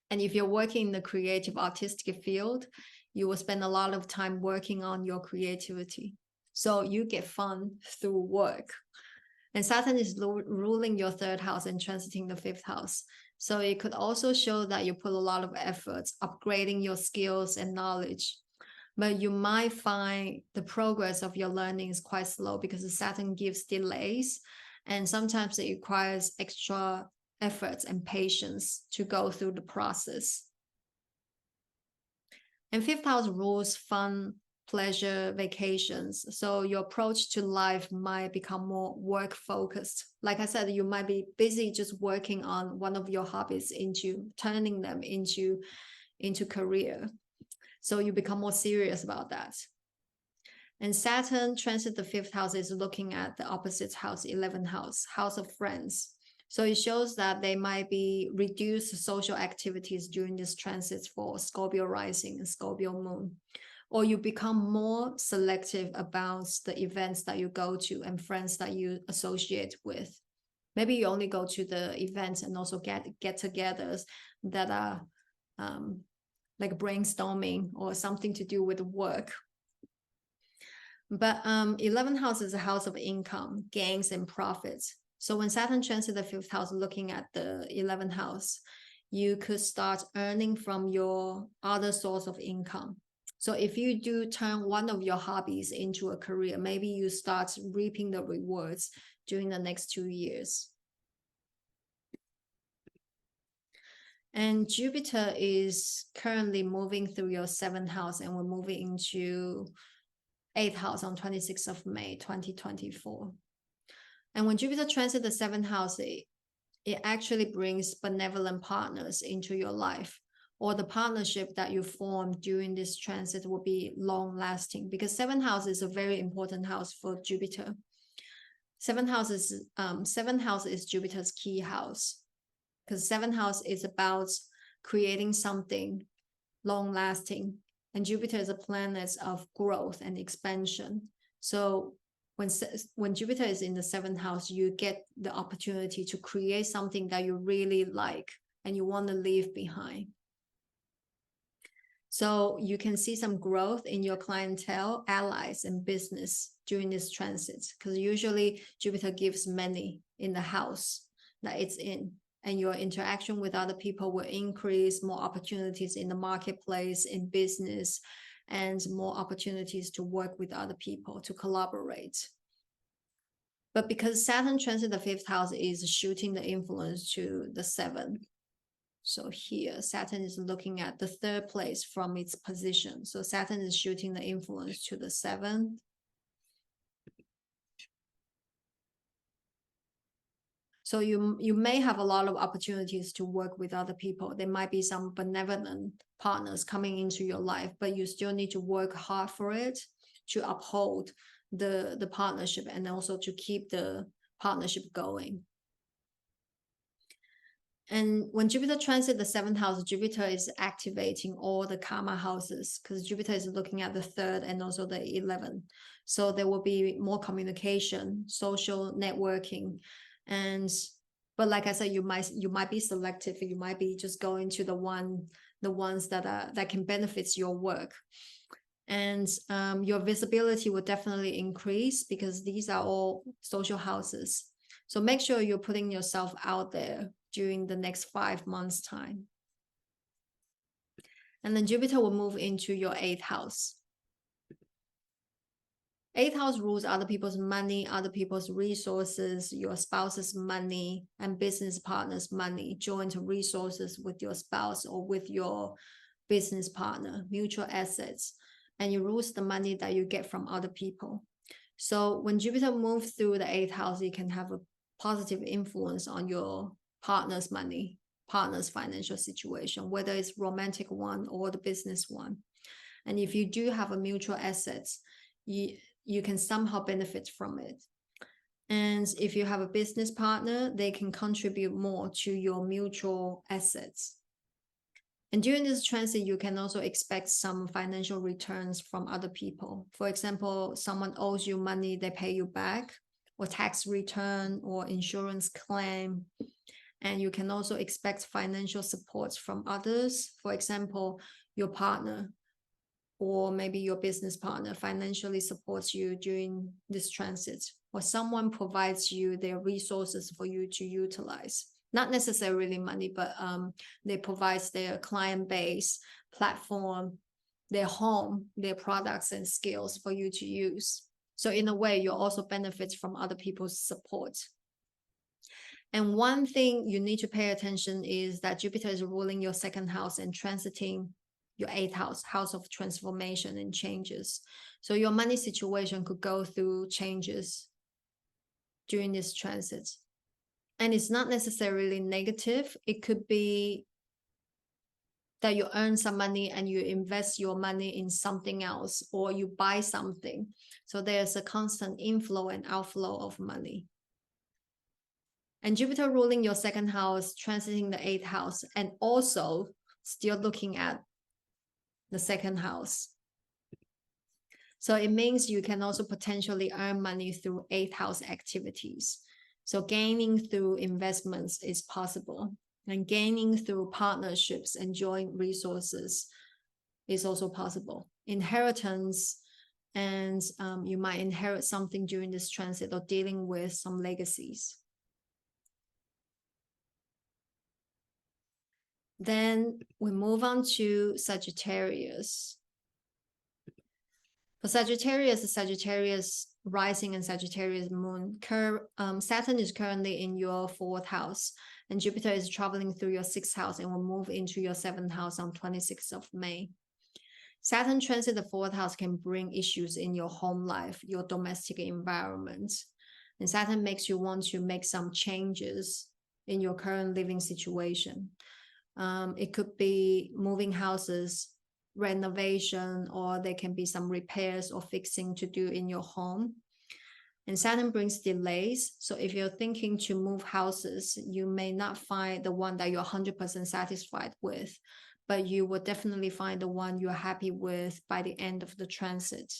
And if you're working in the creative artistic field, you will spend a lot of time working on your creativity. So you get fun through work. And Saturn is ruling your 3rd house and transiting the 5th house. So it could also show that you put a lot of efforts upgrading your skills and knowledge. But you might find the progress of your learning is quite slow because the Saturn gives delays, and sometimes it requires extra efforts and patience to go through the process. And 5th house rules fun, pleasure, vacations. So your approach to life might become more work focused. Like I said, you might be busy just working on one of your hobbies into turning them into career. So you become more serious about that. And Saturn transit the 5th house is looking at the opposite house, 11th house, house of friends. So it shows that they might be reduced social activities during this transit for Scorpio rising and Scorpio moon. Or you become more selective about the events that you go to and friends that you associate with. Maybe you only go to the events and also get-togethers that are like brainstorming or something to do with work. But 11th house is a house of income, gains, and profits. So when Saturn transits the 5th house, looking at the 11th house, you could start earning from your other source of income. So if you do turn one of your hobbies into a career, maybe you start reaping the rewards during the next 2 years. And Jupiter is currently moving through your 7th house, and we're moving into 8th house on 26th of May, 2024. And when Jupiter transits the 7th house, it actually brings benevolent partners into your life, or the partnership that you form during this transit will be long lasting, because 7th house is a very important house for Jupiter. 7th house is Jupiter's key house, because 7th house is about creating something long lasting, and Jupiter is a planet of growth and expansion. So when Jupiter is in the 7th house, you get the opportunity to create something that you really like and you want to leave behind. So you can see some growth in your clientele, allies, and business during this transit, because usually Jupiter gives many in the house that it's in, and your interaction with other people will increase, more opportunities in the marketplace, in business, and more opportunities to work with other people, to collaborate. But because Saturn transit the 5th house is shooting the influence to the 7th, so here Saturn is looking at the 3rd place from its position. So Saturn is shooting the influence to the 7th. So you may have a lot of opportunities to work with other people. There might be some benevolent partners coming into your life, but you still need to work hard for it to uphold the partnership, and also to keep the partnership going. And when Jupiter transits the 7th house, Jupiter is activating all the karma houses, because Jupiter is looking at the 3rd and also the 11th. So there will be more communication, social networking, but like I said, you might be selective. You might be just going to the ones that can benefit your work. And your visibility will definitely increase, because these are all social houses. So make sure you're putting yourself out there during the next 5 months' time. And then Jupiter will move into your 8th house. 8th house rules other people's money, other people's resources, your spouse's money, and business partner's money, joint resources with your spouse or with your business partner, mutual assets. And it rules the money that you get from other people. So when Jupiter moves through the 8th house, it can have a positive influence on your partner's money, partner's financial situation, whether it's romantic one or the business one. And if you do have a mutual assets, you can somehow benefit from it. And if you have a business partner, they can contribute more to your mutual assets. And during this transit, you can also expect some financial returns from other people. For example, someone owes you money, they pay you back, or tax return, or insurance claim. And you can also expect financial support from others. For example, your partner or maybe your business partner financially supports you during this transit, or someone provides you their resources for you to utilize. Not necessarily money, but they provide their client base, platform, their home, their products and skills for you to use. So in a way, you also benefit from other people's support. And one thing you need to pay attention is that Jupiter is ruling your 2nd house and transiting your 8th house, house of transformation and changes. So your money situation could go through changes during this transit. And it's not necessarily negative. It could be that you earn some money and you invest your money in something else, or you buy something. So there's a constant inflow and outflow of money. And Jupiter ruling your 2nd house, transiting the 8th house, and also still looking at the 2nd house. So it means you can also potentially earn money through 8th house activities. So gaining through investments is possible, and gaining through partnerships and joint resources is also possible. Inheritance, and you might inherit something during this transit, or dealing with some legacies. Then we move on to Sagittarius. For Sagittarius rising and Sagittarius moon, Saturn is currently in your 4th house, and Jupiter is traveling through your 6th house and will move into your 7th house on 26th of May. Saturn transit the 4th house can bring issues in your home life, your domestic environment. And Saturn makes you want to make some changes in your current living situation. It could be moving houses, renovation, or there can be some repairs or fixing to do in your home. And Saturn brings delays. So if you're thinking to move houses, you may not find the one that you're 100% satisfied with, but you will definitely find the one you're happy with by the end of the transit.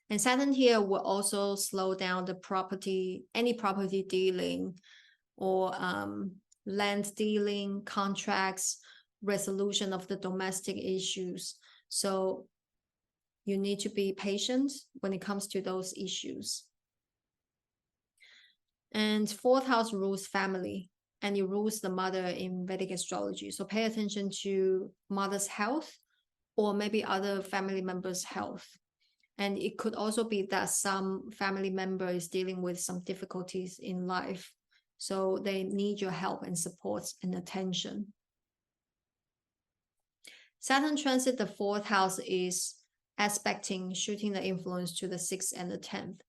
And Saturn here will also slow down the any property dealing or land dealing, contracts, resolution of the domestic issues. So you need to be patient when it comes to those issues. And 4th house rules family, and it rules the mother in Vedic astrology. So pay attention to mother's health or maybe other family members' health. And it could also be that some family member is dealing with some difficulties in life. So they need your help and support and attention. Saturn transit the 4th house is aspecting, shooting the influence to the 6th and the 10th.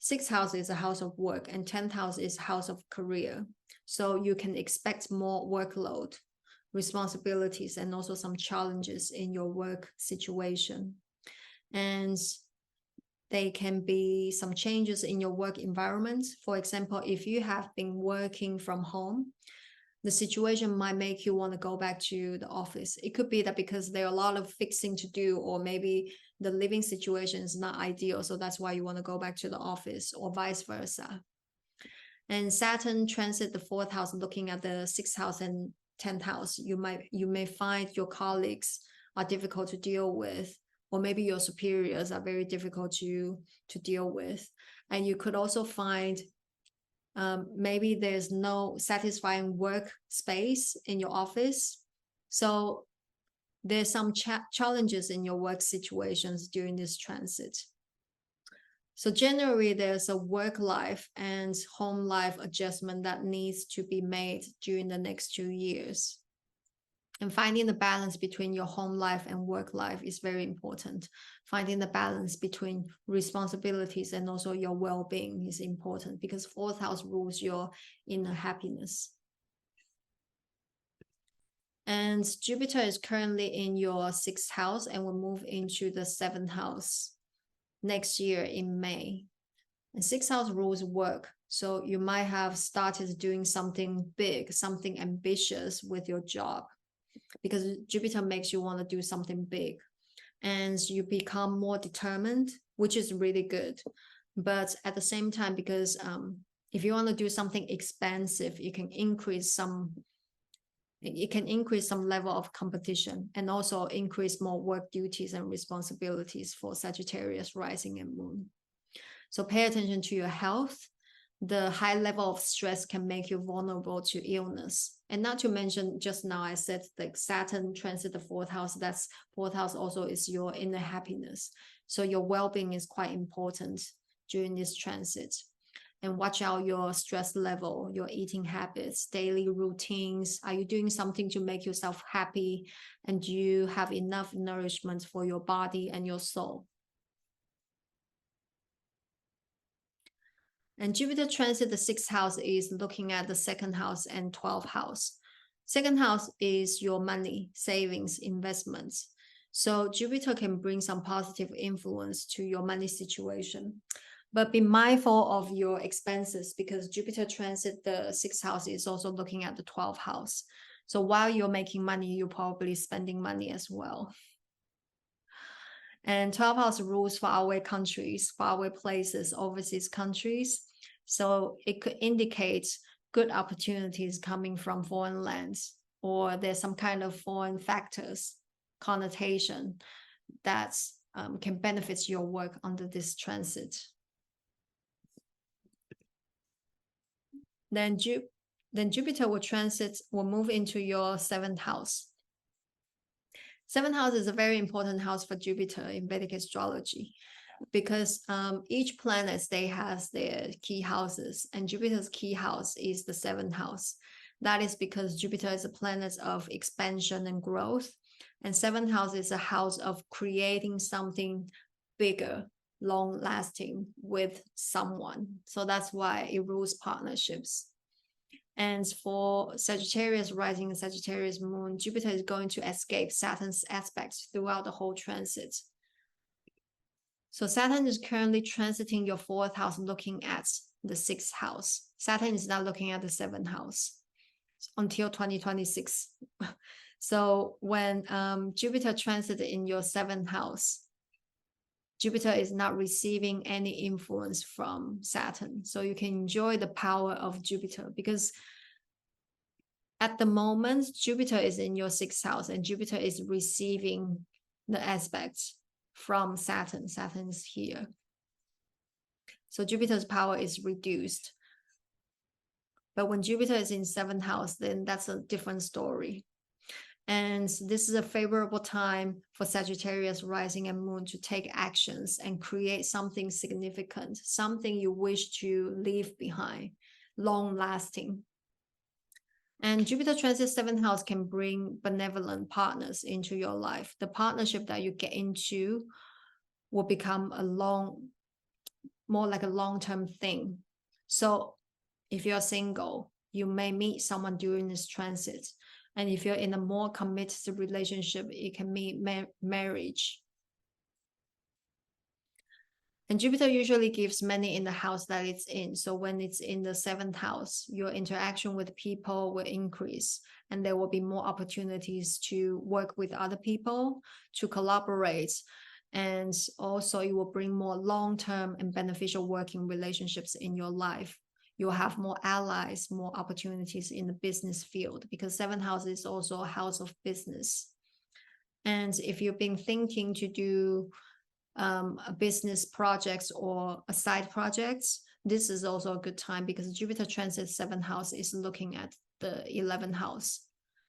6th house is a house of work and 10th house is house of career. So you can expect more workload, responsibilities, and also some challenges in your work situation. And there can be some changes in your work environment. For example, if you have been working from home, the situation might make you want to go back to the office. It could be that because there are a lot of fixing to do, or maybe the living situation is not ideal, so that's why you want to go back to the office, or vice versa. And Saturn transit the 4th house, looking at the 6th house and 10th house. You may find your colleagues are difficult to deal with, or maybe your superiors are very difficult to deal with. And you could also find maybe there's no satisfying work space in your office. So there's some challenges in your work situations during this transit. So generally, there's a work life and home life adjustment that needs to be made during the next 2 years. And finding the balance between your home life and work life is very important. Finding the balance between responsibilities and also your well-being is important, because 4th house rules your inner happiness. And Jupiter is currently in your 6th house and will move into the 7th house next year in May. And 6th house rules work. So you might have started doing something big, something ambitious with your job, because Jupiter makes you want to do something big, and you become more determined, which is really good. But at the same time, because if you want to do something expensive, it can increase some level of competition, and also increase more work duties and responsibilities for Sagittarius rising and moon. So pay attention to your health. The high level of stress can make you vulnerable to illness. And not to mention, just now I said that Saturn transit the 4th house. That's 4th house also is your inner happiness. So your well-being is quite important during this transit. And watch out your stress level, your eating habits, daily routines. Are you doing something to make yourself happy? And do you have enough nourishment for your body and your soul? And Jupiter transit the 6th house is looking at the 2nd house and 12th house. 2nd house is your money, savings, investments. So Jupiter can bring some positive influence to your money situation. But be mindful of your expenses, because Jupiter transit the 6th house is also looking at the 12th house. So while you're making money, you're probably spending money as well. And 12th house rules faraway countries, faraway places, overseas countries. So it could indicate good opportunities coming from foreign lands, or there's some kind of foreign factors, connotation that can benefit your work under this transit. Then then Jupiter will move into your 7th house. 7th house is a very important house for Jupiter in Vedic astrology, because each planet has their key houses, and Jupiter's key house is the 7th house. That is because Jupiter is a planet of expansion and growth, and 7th house is a house of creating something bigger, long-lasting with someone. So that's why it rules partnerships. And for Sagittarius rising and Sagittarius moon, Jupiter is going to escape Saturn's aspects throughout the whole transit. So Saturn is currently transiting your 4th house, looking at the 6th house. Saturn is not looking at the 7th house until 2026. So when Jupiter transits in your 7th house, Jupiter is not receiving any influence from Saturn. So you can enjoy the power of Jupiter, because at the moment, Jupiter is in your 6th house and Jupiter is receiving the aspects from Saturn. Saturn is here. So Jupiter's power is reduced. But when Jupiter is in 7th house, then that's a different story. And this is a favorable time for Sagittarius rising and moon to take actions and create something significant, something you wish to leave behind, long lasting. And Jupiter transit 7th house can bring benevolent partners into your life. The partnership that you get into will become more like a long-term thing. So if you're single, you may meet someone during this transit. And if you're in a more committed relationship, it can mean marriage. And Jupiter usually gives many in the house that it's in. So when it's in the 7th house, your interaction with people will increase, and there will be more opportunities to work with other people, to collaborate. And also it will bring more long-term and beneficial working relationships in your life. You'll have more allies, more opportunities in the business field, because 7th house is also a house of business. And if you've been thinking to do a business projects or a side projects, this is also a good time, because Jupiter transit 7th house is looking at the 11th house.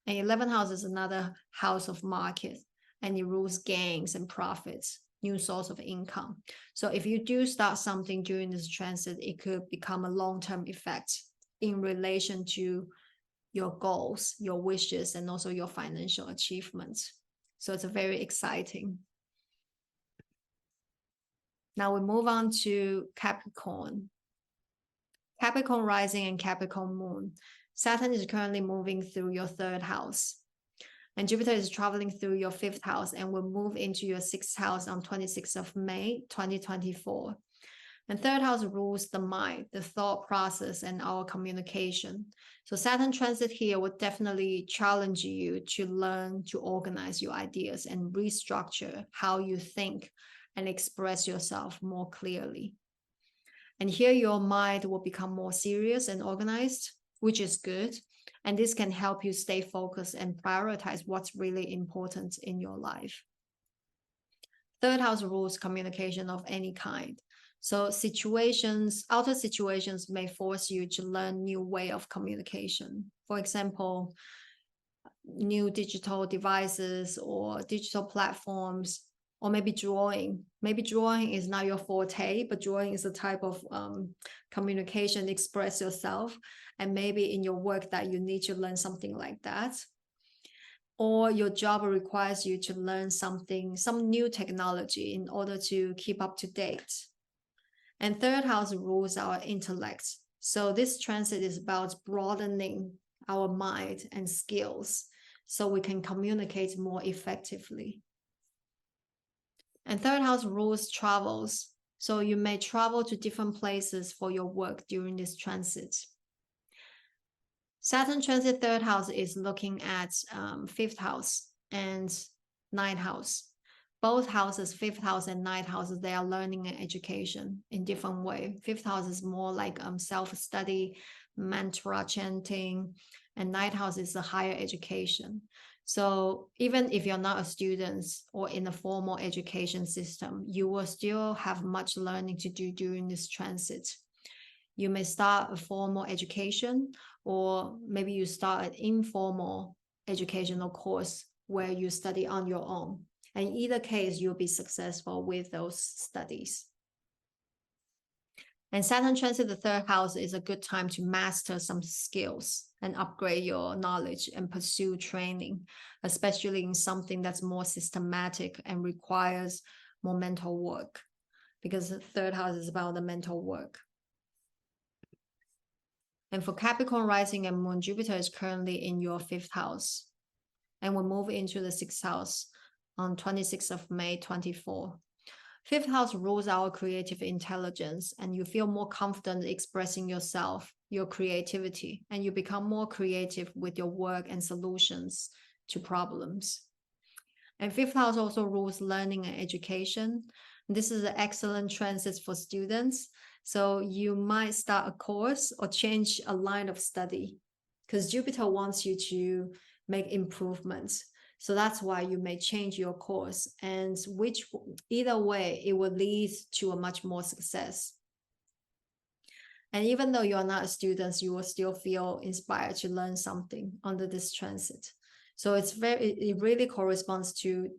And 11th house is another house of market, and it rules gains and profits, new source of income. So if you do start something during this transit, it could become a long-term effect in relation to your goals, your wishes, and also your financial achievements. So it's a very exciting. Now we move on to Capricorn. Capricorn rising and Capricorn moon. Saturn is currently moving through your 3rd house. And Jupiter is traveling through your 5th house and will move into your 6th house on 26th of May, 2024. And 3rd house rules the mind, the thought process, and our communication. So Saturn transit here would definitely challenge you to learn to organize your ideas and restructure how you think and express yourself more clearly. And here your mind will become more serious and organized, which is good. And this can help you stay focused and prioritize what's really important in your life. 3rd house rules communication of any kind. So outer situations may force you to learn new way of communication. For example, new digital devices or digital platforms, or maybe drawing. Maybe drawing is not your forte, but drawing is a type of communication, express yourself. And maybe in your work that you need to learn something like that. Or your job requires you to learn some new technology in order to keep up to date. And 3rd house rules our intellect. So this transit is about broadening our mind and skills so we can communicate more effectively. And 3rd house rules travels. So you may travel to different places for your work during this transit. Saturn transit 3rd house is looking at 5th house and 9th house. Both houses, 5th house and 9th houses, they are learning and education in different way. 5th house is more like self-study, mantra chanting, and 9th house is a higher education. So even if you're not a student or in a formal education system, you will still have much learning to do during this transit. You may start a formal education, or maybe you start an informal educational course where you study on your own. And in either case, you'll be successful with those studies. And Saturn transit the third house is a good time to master some skills and upgrade your knowledge and pursue training, especially in something that's more systematic and requires more mental work, because the third house is about the mental work. And for Capricorn rising and moon, Jupiter is currently in your 5th house and will move into the 6th house on 26th of May 24. 5th house rules our creative intelligence, and you feel more confident expressing yourself, your creativity, and you become more creative with your work and solutions to problems. And 5th house also rules learning and education. This is an excellent transit for students. So you might start a course or change a line of study because Jupiter wants you to make improvements. So that's why you may change your course, and either way, it will lead to a much more success. And even though you are not a student, you will still feel inspired to learn something under this transit. So it really corresponds to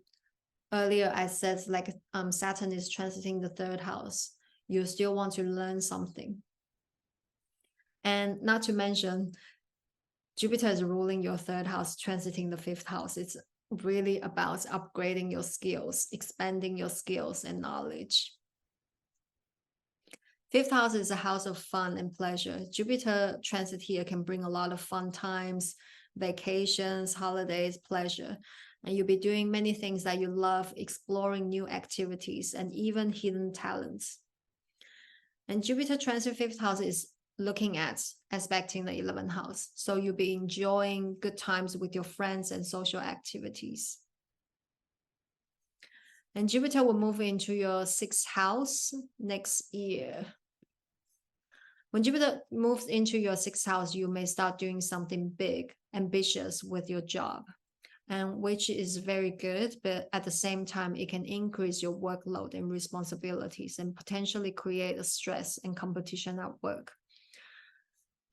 earlier I said, like Saturn is transiting the 3rd house. You still want to learn something. And not to mention, Jupiter is ruling your 3rd house, transiting the 5th house. It's really about upgrading your skills, expanding your skills and knowledge. 5th house is a house of fun and pleasure. Jupiter transit here can bring a lot of fun times, vacations, holidays, pleasure. And you'll be doing many things that you love, exploring new activities and even hidden talents. And Jupiter transit 5th house is looking at aspecting the 11th house. So you'll be enjoying good times with your friends and social activities. And Jupiter will move into your 6th house next year. When Jupiter moves into your 6th house, you may start doing something big, ambitious with your job, and which is very good, but at the same time, it can increase your workload and responsibilities and potentially create a stress and competition at work.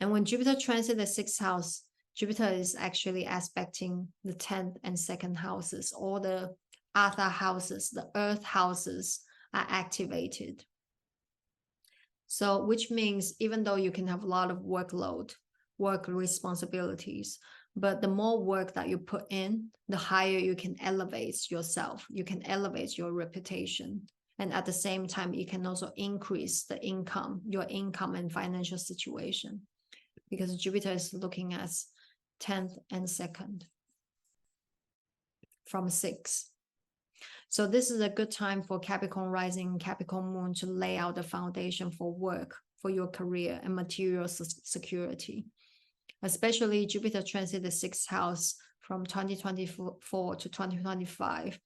And when Jupiter transits the 6th house, Jupiter is actually aspecting the 10th and 2nd houses. All the other houses, the earth houses are activated. So which means even though you can have a lot of work responsibilities, but the more work that you put in, the higher you can elevate yourself. You can elevate your reputation. And at the same time, you can also increase the income, your income and financial situation, because Jupiter is looking at 10th and 2nd from 6. So this is a good time for Capricorn rising and Capricorn moon to lay out the foundation for work, for your career and material security. Especially Jupiter transit the 6th house from 2024 to 2025.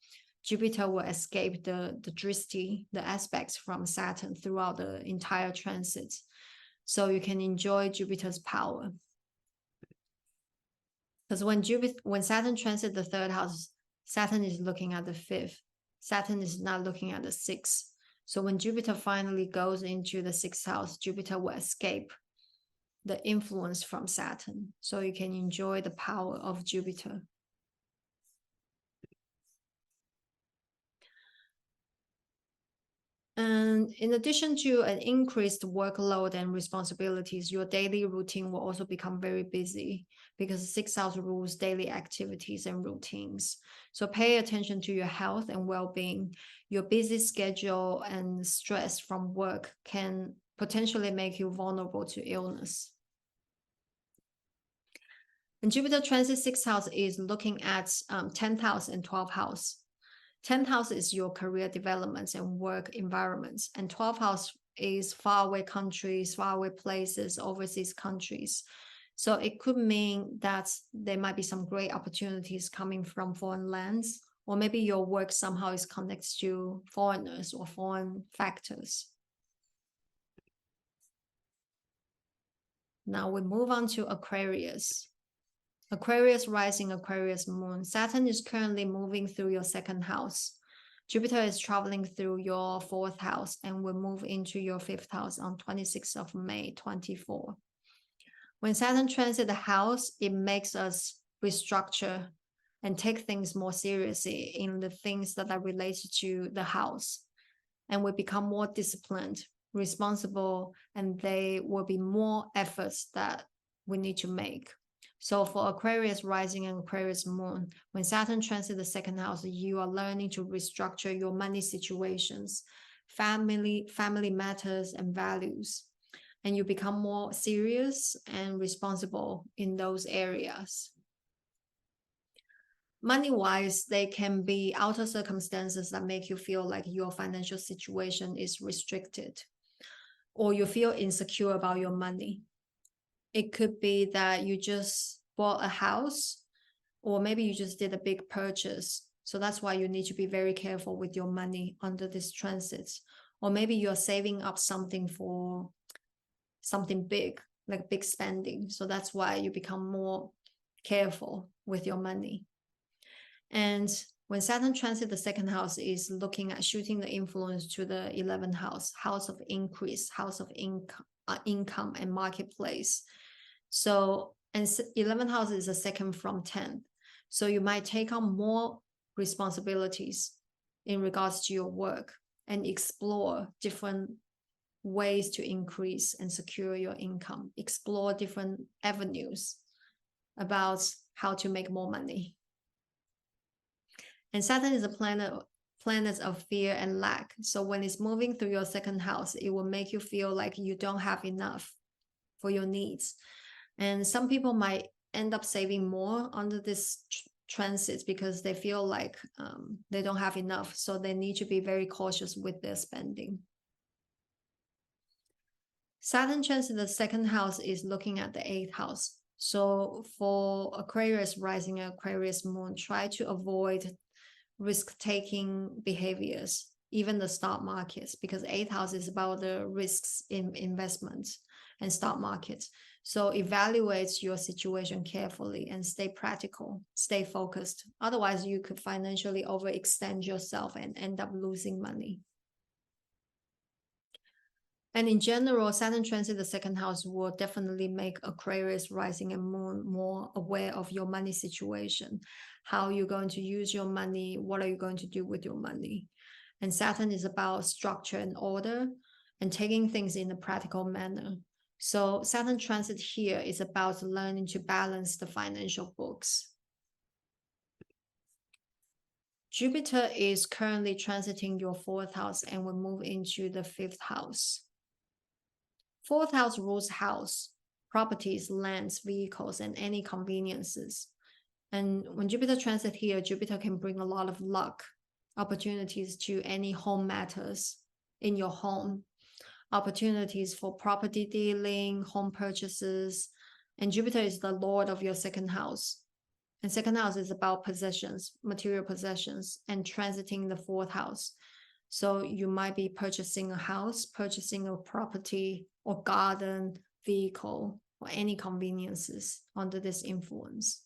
Jupiter will escape the drishti, the aspects from Saturn throughout the entire transit. So you can enjoy Jupiter's power. Because when Saturn transits the 3rd house, Saturn is looking at the 5th. Saturn is not looking at the 6th. So when Jupiter finally goes into the 6th house, Jupiter will escape the influence from Saturn. So you can enjoy the power of Jupiter. And in addition to an increased workload and responsibilities, your daily routine will also become very busy because 6th house rules daily activities and routines. So pay attention to your health and well-being. Your busy schedule and stress from work can potentially make you vulnerable to illness. And Jupiter transit 6th house is looking at 10th house and 12th house. 10th house is your career developments and work environments. And 12th house is faraway countries, faraway places, overseas countries. So it could mean that there might be some great opportunities coming from foreign lands, or maybe your work somehow is connected to foreigners or foreign factors. Now we move on to Aquarius. Aquarius rising, Aquarius moon. Saturn is currently moving through your 2nd house. Jupiter is traveling through your 4th house and will move into your 5th house on 26th of May 24. When Saturn transits the house, it makes us restructure and take things more seriously in the things that are related to the house. And we become more disciplined, responsible, and there will be more efforts that we need to make. So for Aquarius rising and Aquarius moon, when Saturn transits the second house, you are learning to restructure your money situations, family matters, and values. And you become more serious and responsible in those areas. Money-wise, they can be outer circumstances that make you feel like your financial situation is restricted, or you feel insecure about your money. It could be that you just bought a house, or maybe you just did a big purchase. So that's why you need to be very careful with your money under this transit. Or maybe you're saving up something for something big, like big spending. So that's why you become more careful with your money. And when Saturn transits the second house, is looking at shooting the influence to the 11th house, house of increase, house of income and marketplace. So, and 11th house is the second from 10th. So you might take on more responsibilities in regards to your work and explore different ways to increase and secure your income, explore different avenues about how to make more money. And Saturn is a planet of fear and lack. So when it's moving through your second house, it will make you feel like you don't have enough for your needs. And some people might end up saving more under this transit because they feel like they don't have enough. So they need to be very cautious with their spending. Saturn transit the second house is looking at the 8th house. So for Aquarius rising and Aquarius moon, try to avoid risk-taking behaviors, even the stock markets, because 8th house is about the risks in investments and stock markets. So evaluate your situation carefully and stay practical, stay focused. Otherwise, you could financially overextend yourself and end up losing money. And in general, Saturn transit the second house will definitely make Aquarius rising and moon more aware of your money situation, how you're going to use your money, what are you going to do with your money. And Saturn is about structure and order and taking things in a practical manner. So Saturn transit here is about learning to balance the financial books. Jupiter is currently transiting your 4th house and will move into the 5th house. 4th house rules house, properties, lands, vehicles, and any conveniences. And when Jupiter transits here, Jupiter can bring a lot of luck, opportunities to any home matters in your home, opportunities for property dealing, home purchases. And Jupiter is the lord of your second house. And second house is about possessions, material possessions, and transiting the 4th house. So you might be purchasing a house, purchasing a property or garden, vehicle, or any conveniences under this influence.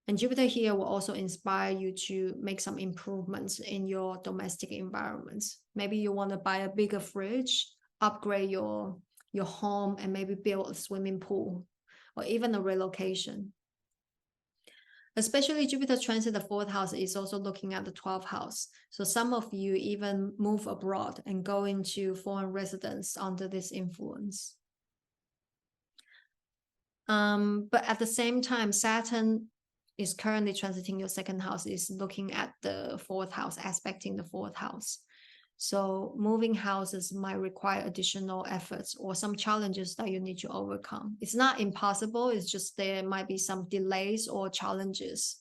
And Jupiter here will also inspire you to make some improvements in your domestic environments. Maybe you want to buy a bigger fridge, upgrade your home, and maybe build a swimming pool, or even a relocation. Especially Jupiter transit the 4th house is also looking at the 12th house. So some of you even move abroad and go into foreign residence under this influence. But at the same time, Saturn is currently transiting your second house, is looking at the 4th house, aspecting the 4th house. So moving houses might require additional efforts or some challenges that you need to overcome. It's not impossible, it's just there might be some delays or challenges.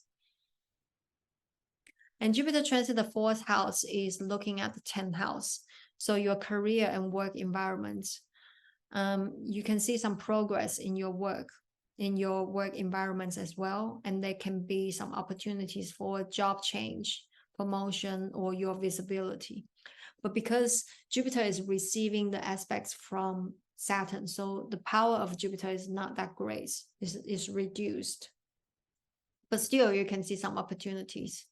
And Jupiter transit the 4th house is looking at the 10th house. So your career and work environment. You can see some progress in your work environments as well. And there can be some opportunities for job change, promotion, or your visibility. But because Jupiter is receiving the aspects from Saturn, so the power of Jupiter is not that great, is reduced. But still, you can see some opportunities.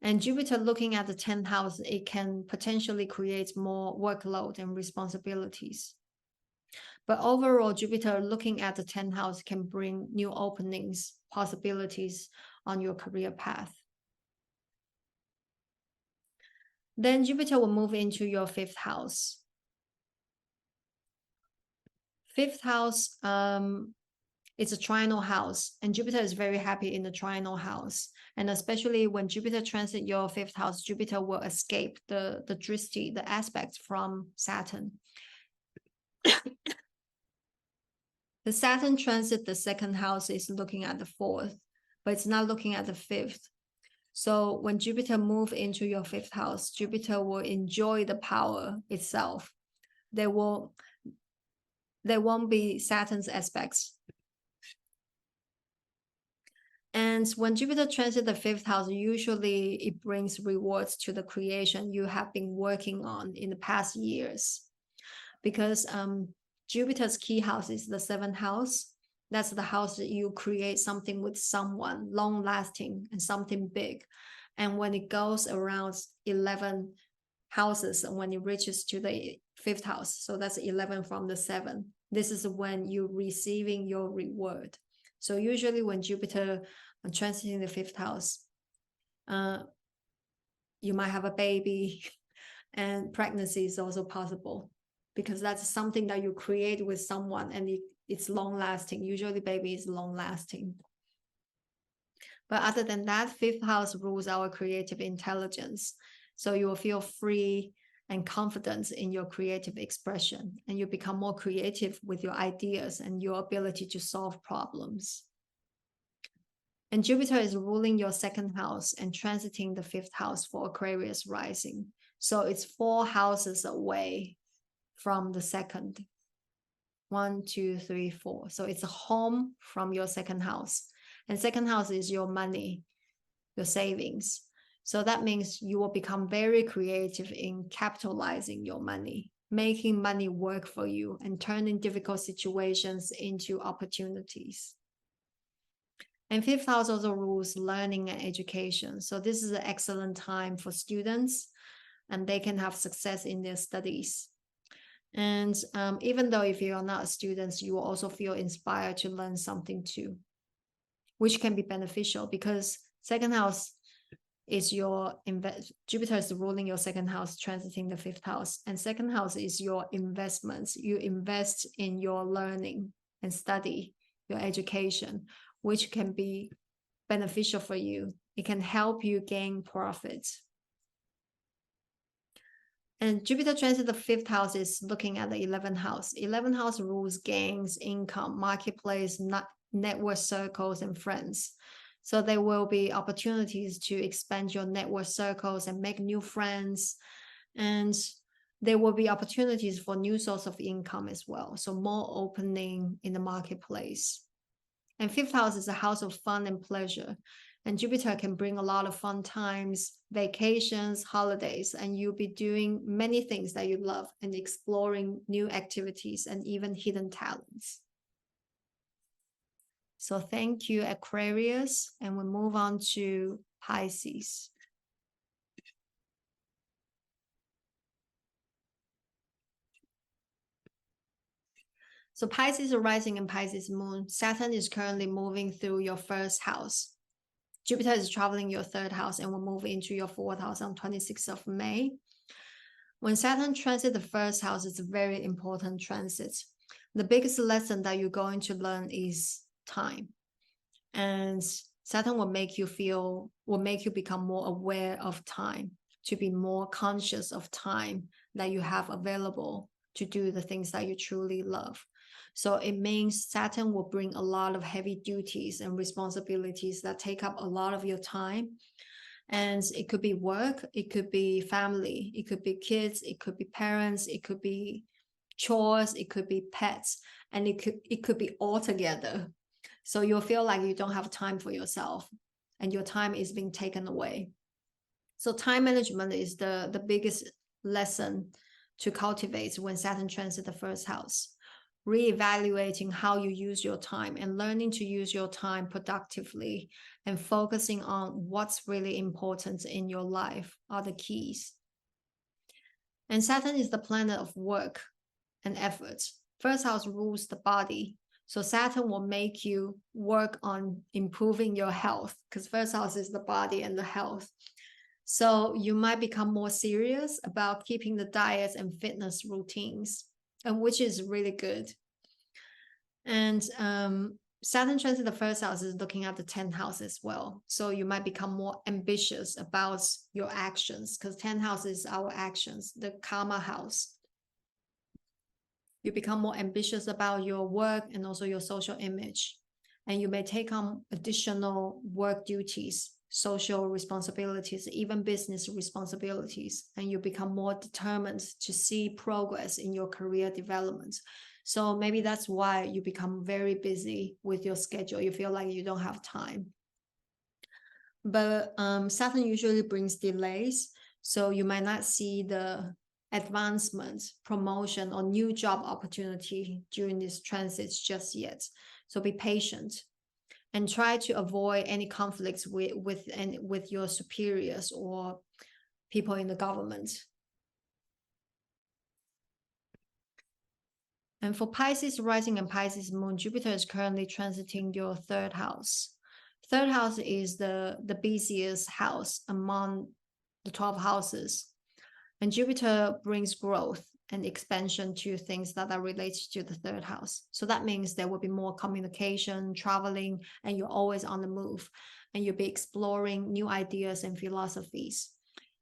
And Jupiter looking at the 10th house, it can potentially create more workload and responsibilities. But overall, Jupiter looking at the 10th house can bring new openings, possibilities on your career path. Then Jupiter will move into your 5th house. 5th house it's a trinal house, and Jupiter is very happy in the trinal house. And especially when Jupiter transit your 5th house, Jupiter will escape the drishti, the aspects from Saturn. The Saturn transit the 2nd house is looking at the 4th, but it's not looking at the 5th. So when Jupiter move into your 5th house, Jupiter will enjoy the power itself. There won't be Saturn's aspects. And when Jupiter transits the 5th house, usually it brings rewards to the creation you have been working on in the past years. Because Jupiter's key house is the 7th house. That's the house that you create something with someone, long lasting and something big. And when it goes around 11 houses, and when it reaches to the 5th house, so that's 11 from the 7, this is when you're receiving your reward. So usually when Jupiter transiting the 5th house, you might have a baby, and pregnancy is also possible, because that's something that you create with someone, and it's long lasting. Usually baby is long lasting. But other than that, 5th house rules our creative intelligence. So you will feel free and confident in your creative expression, and you become more creative with your ideas and your ability to solve problems. And Jupiter is ruling your 2nd house and transiting the 5th house for Aquarius rising. So it's 4 houses away from the 2nd. 1, 2, 3, 4. So it's a home from your 2nd house. And 2nd house is your money, your savings. So that means you will become very creative in capitalizing your money, making money work for you, and turning difficult situations into opportunities. And 5th house also rules learning and education. So this is an excellent time for students, and they can have success in their studies. And even though if you're not a student, you will also feel inspired to learn something too, which can be beneficial, because 2nd house is your Jupiter is ruling your 2nd house, transiting the 5th house, and 2nd house is your investments. You invest in your learning and study, your education, which can be beneficial for you. It can help you gain profit. And Jupiter transit the 5th house is looking at the 11th house. 11th house rules gains, income, marketplace, network circles, and friends. So there will be opportunities to expand your network circles and make new friends. And there will be opportunities for new source of income as well. So more opening in the marketplace. And 5th house is a house of fun and pleasure. And Jupiter can bring a lot of fun times, vacations, holidays, and you'll be doing many things that you love and exploring new activities and even hidden talents. So thank you, Aquarius, and we move on to Pisces. So Pisces rising and Pisces moon, Saturn is currently moving through your 1st house. Jupiter is traveling your 3rd house and will move into your 4th house on 26th of May. When Saturn transits the 1st house, it's a very important transit. The biggest lesson that you're going to learn is time. And Saturn will make you become more aware of time, to be more conscious of time that you have available to do the things that you truly love. So it means Saturn will bring a lot of heavy duties and responsibilities that take up a lot of your time. And it could be work, it could be family, it could be kids, it could be parents, it could be chores, it could be pets, and it could be all together. So you'll feel like you don't have time for yourself and your time is being taken away. So time management is the biggest lesson to cultivate when Saturn transits the 1st house. Reevaluating how you use your time and learning to use your time productively and focusing on what's really important in your life are the keys. And Saturn is the planet of work and effort. First house rules the body. So Saturn will make you work on improving your health, because first house is the body and the health. So you might become more serious about keeping the diets and fitness routines, and which is really good. And Saturn transit the first house is looking at the 10th house as well. So you might become more ambitious about your actions, because 10th house is our actions, the karma house. You become more ambitious about your work and also your social image. And you may take on additional work duties, social responsibilities, even business responsibilities. And you become more determined to see progress in your career development. So maybe that's why you become very busy with your schedule. You feel like you don't have time. But Saturn usually brings delays. So you might not see the advancement, promotion, or new job opportunity during these transits just yet. So be patient and try to avoid any conflicts with your superiors or people in the government. And for Pisces rising and Pisces moon, Jupiter is currently transiting your 3rd house. 3rd house is the busiest house among the 12 houses. And Jupiter brings growth and expansion to things that are related to the 3rd house. So that means there will be more communication, traveling, and you're always on the move. And you'll be exploring new ideas and philosophies.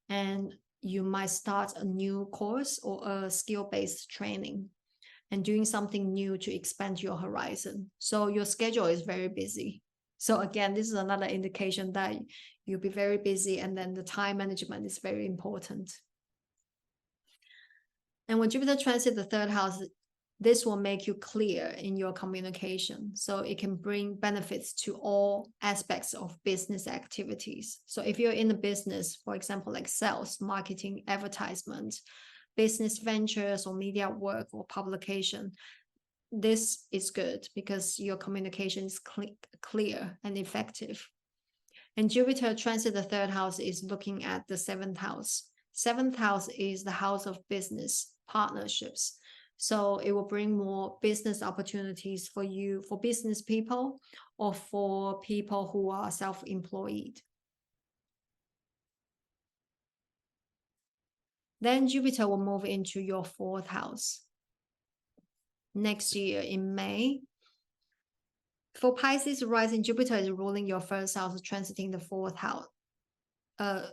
And you might start a new course or a skill-based training and doing something new to expand your horizon. So your schedule is very busy. So again, this is another indication that you'll be very busy, and then the time management is very important. And when Jupiter transits the 3rd house, this will make you clear in your communication. So it can bring benefits to all aspects of business activities. So if you're in the business, for example, like sales, marketing, advertisement, business ventures, or media work or publication, this is good because your communication is clear and effective. And Jupiter transit the 3rd house is looking at the 7th house. 7th house is the house of business partnerships. So it will bring more business opportunities for you, for business people, or for people who are self-employed. Then Jupiter will move into your 4th house next year in May. For Pisces rising, Jupiter is ruling your 1st house, transiting the 4th house.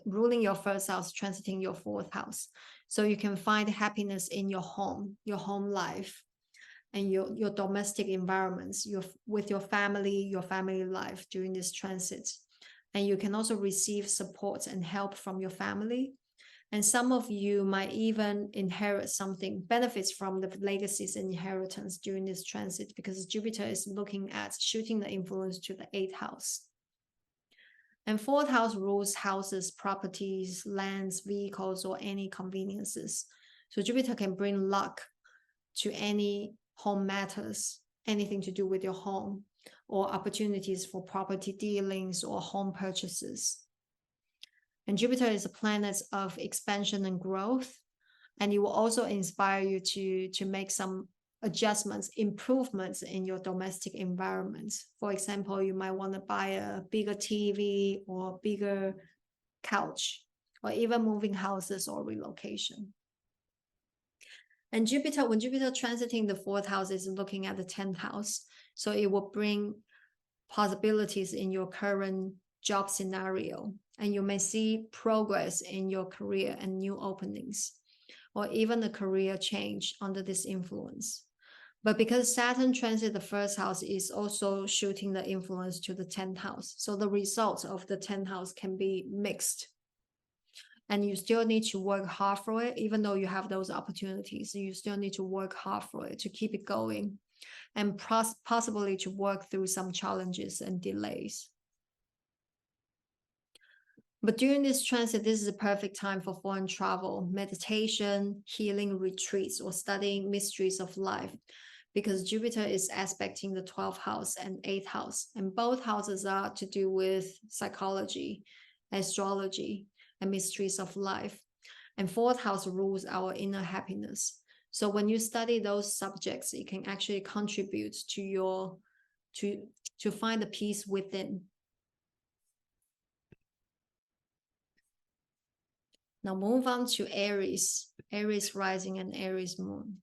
Ruling your 1st house, transiting your 4th house. So you can find happiness in your home life, and your domestic environments, with your family life during this transit. And you can also receive support and help from your family. And some of you might even inherit something, benefits from the legacies and inheritance during this transit, because Jupiter is looking at shooting the influence to the 8th house. And 4th house rules houses, properties, lands, vehicles, or any conveniences. So Jupiter can bring luck to any home matters, anything to do with your home, or opportunities for property dealings or home purchases. And Jupiter is a planet of expansion and growth. And it will also inspire you to make some adjustments, improvements in your domestic environment. For example, you might want to buy a bigger TV or bigger couch, or even moving houses or relocation. And Jupiter, when Jupiter transiting the 4th house, is looking at the 10th house. So it will bring possibilities in your current job scenario. And you may see progress in your career and new openings, or even a career change under this influence. But because Saturn transit the 1st house is also shooting the influence to the 10th house, so the results of the 10th house can be mixed. And you still need to work hard for it, even though you have those opportunities. You still need to work hard for it to keep it going, and possibly to work through some challenges and delays. But during this transit, this is a perfect time for foreign travel, meditation, healing retreats, or studying mysteries of life, because Jupiter is aspecting the 12th house and 8th house. And both houses are to do with psychology, astrology, and mysteries of life. And 4th house rules our inner happiness. So when you study those subjects, it can actually contribute to your to find the peace within. Now move on to Aries rising and Aries moon.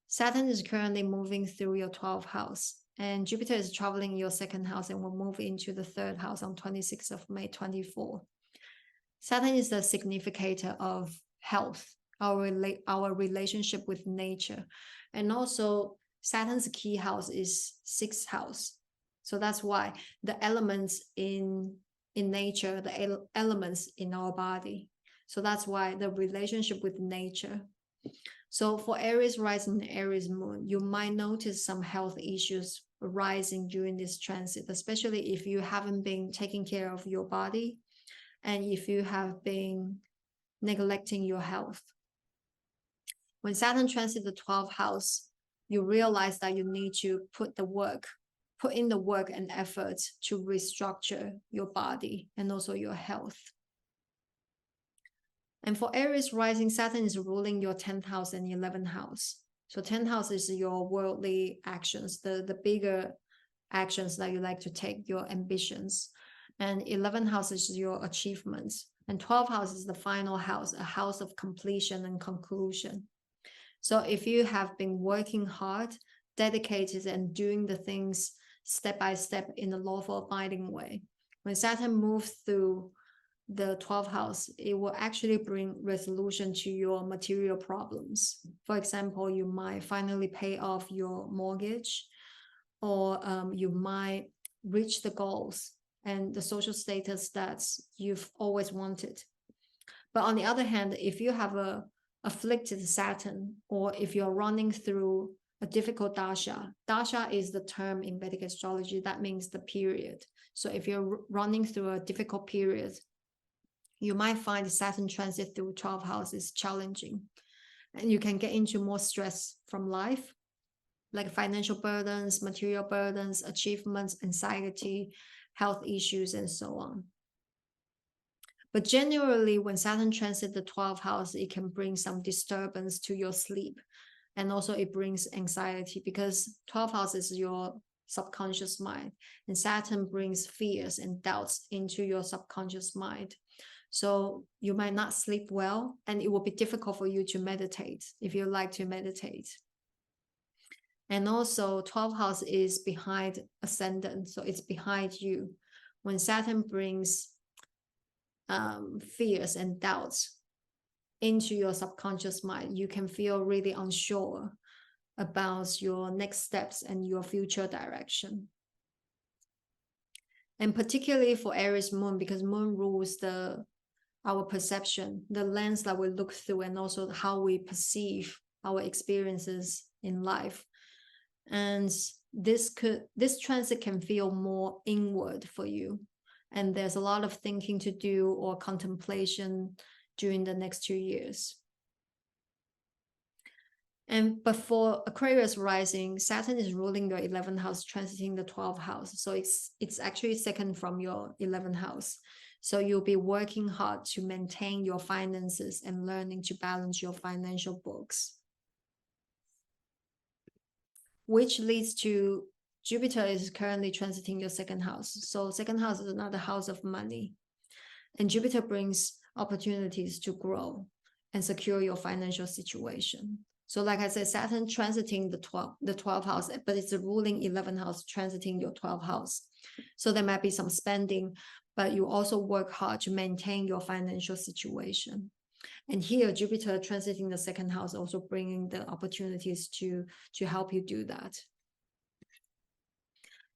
Saturn is currently moving through your 12th house, and Jupiter is traveling your 2nd house and will move into the 3rd house on 26th of May 24. Saturn is the significator of health, our relationship with nature, and also Saturn's key house is 6th house. So that's why the elements in nature, the elements in our body. So that's why the relationship with nature. So for Aries rising and Aries moon, you might notice some health issues arising during this transit, especially if you haven't been taking care of your body and if you have been neglecting your health. When Saturn transits the 12th house, you realize that you need to put in the work and effort to restructure your body and also your health. And for Aries rising, Saturn is ruling your 10th house and 11th house. So 10th house is your worldly actions, the bigger actions that you like to take, your ambitions. And 11th house is your achievements. And 12th house is the final house, a house of completion and conclusion. So if you have been working hard, dedicated, and doing the things step by step in a lawful abiding way, when Saturn moves through the 12th house, it will actually bring resolution to your material problems. For example, you might finally pay off your mortgage, or you might reach the goals and the social status that you've always wanted. But on the other hand, if you have a afflicted Saturn, or if you're running through a difficult dasha is the term in Vedic astrology that means the period. So if you're running through a difficult period, you might find Saturn transit through 12th house is challenging, and you can get into more stress from life, like financial burdens, material burdens, achievements, anxiety, health issues, and so on. But generally, when Saturn transits the 12th house, it can bring some disturbance to your sleep, and also it brings anxiety, because 12th house is your subconscious mind, and Saturn brings fears and doubts into your subconscious mind. So you might not sleep well, and it will be difficult for you to meditate if you like to meditate. And also 12th house is behind ascendant, so it's behind you. When Saturn brings fears and doubts into your subconscious mind, you can feel really unsure about your next steps and your future direction. And particularly for Aries moon, because moon rules our perception, the lens that we look through, and also how we perceive our experiences in life. And this transit can feel more inward for you. And there's a lot of thinking to do or contemplation during the next 2 years. But for Aquarius rising, Saturn is ruling your 11th house, transiting the 12th house. So it's actually second from your 11th house. So you'll be working hard to maintain your finances and learning to balance your financial books. Which leads to Jupiter is currently transiting your 2nd house. So 2nd house is another house of money. And Jupiter brings opportunities to grow and secure your financial situation. So like I said, Saturn transiting the 12th house, but it's a ruling 11th house transiting your 12th house. So there might be some spending, but you also work hard to maintain your financial situation. And here, Jupiter transiting the 2nd house, also bringing the opportunities to help you do that.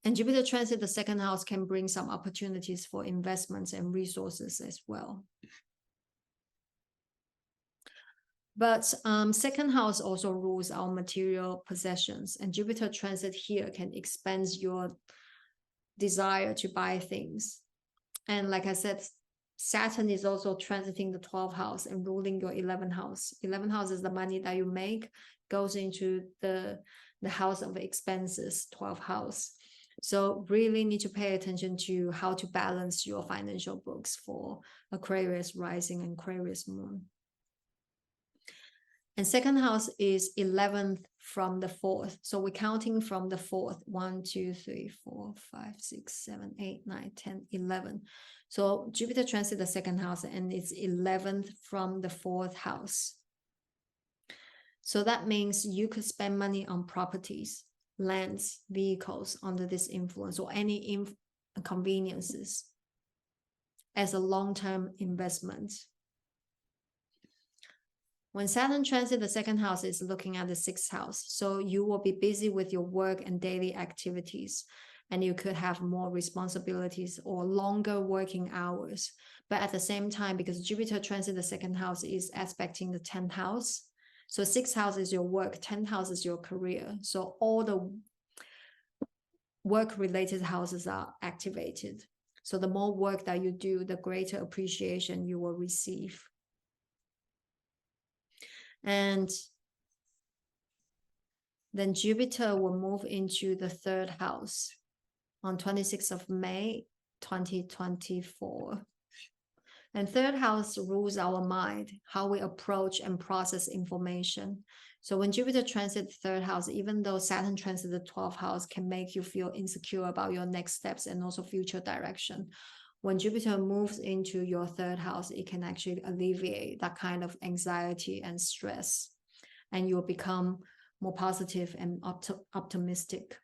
And Jupiter transit the 2nd house can bring some opportunities for investments and resources as well. But 2nd house also rules our material possessions, and Jupiter transit here can expand your desire to buy things. And like I said, Saturn is also transiting the 12th house and ruling your 11th house. 11th house is the money that you make, goes into the house of expenses, 12th house. So really need to pay attention to how to balance your financial books for Aquarius rising and Aquarius moon. And second house is 11th from the 4th. So we're counting from the 4th. 1, 2, 3, 4, 5, 6, 7, 8, 9, 10, 11. So Jupiter transit the second house and it's 11th from the 4th house. So that means you could spend money on properties, lands, vehicles under this influence, or any conveniences as a long-term investment. When Saturn transit the second house, is looking at the 6th house. So you will be busy with your work and daily activities, and you could have more responsibilities or longer working hours. But at the same time, because Jupiter transit the second house is aspecting the 10th house. So 6th house is your work, 10th house is your career. So all the work-related houses are activated. So the more work that you do, the greater appreciation you will receive. And then Jupiter will move into the 3rd house on 26th of May, 2024. And 3rd house rules our mind, how we approach and process information. So when Jupiter transits the 3rd house, even though Saturn transits the 12th house can make you feel insecure about your next steps and also future direction, when Jupiter moves into your 3rd house, it can actually alleviate that kind of anxiety and stress. And you'll become more positive and optimistic.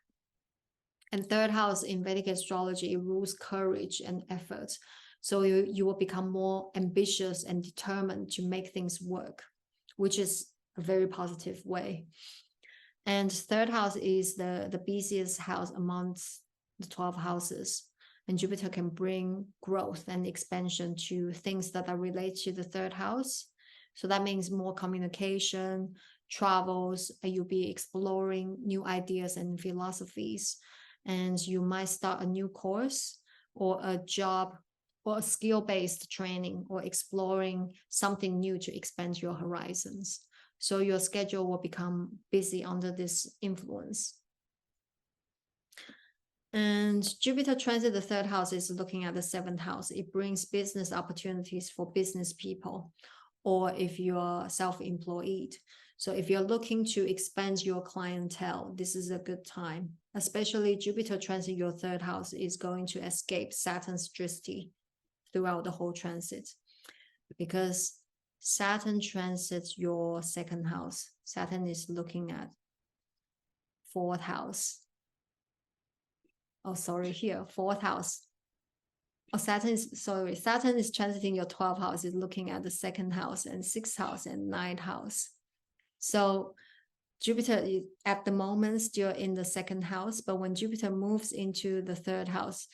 And 3rd house in Vedic astrology, it rules courage and effort. So you will become more ambitious and determined to make things work, which is a very positive way. And 3rd house is the busiest house amongst the 12 houses. And Jupiter can bring growth and expansion to things that are related to the 3rd house. So that means more communication, travels, you'll be exploring new ideas and philosophies. And you might start a new course or a job or a skill-based training or exploring something new to expand your horizons. So your schedule will become busy under this influence. And Jupiter transit the 3rd house is looking at the 7th house. It brings business opportunities for business people, or if you are self-employed. So if you're looking to expand your clientele, this is a good time. Especially Jupiter transit your 3rd house is going to escape Saturn's drishti throughout the whole transit. Because Saturn transits your 2nd house. Saturn is looking at 4th house. Oh, sorry, here, 4th house. Oh, Saturn is transiting your 12th house, is looking at the 2nd house and 6th house and 9th house. So Jupiter is at the moment still in the 2nd house, but when Jupiter moves into the 3rd house,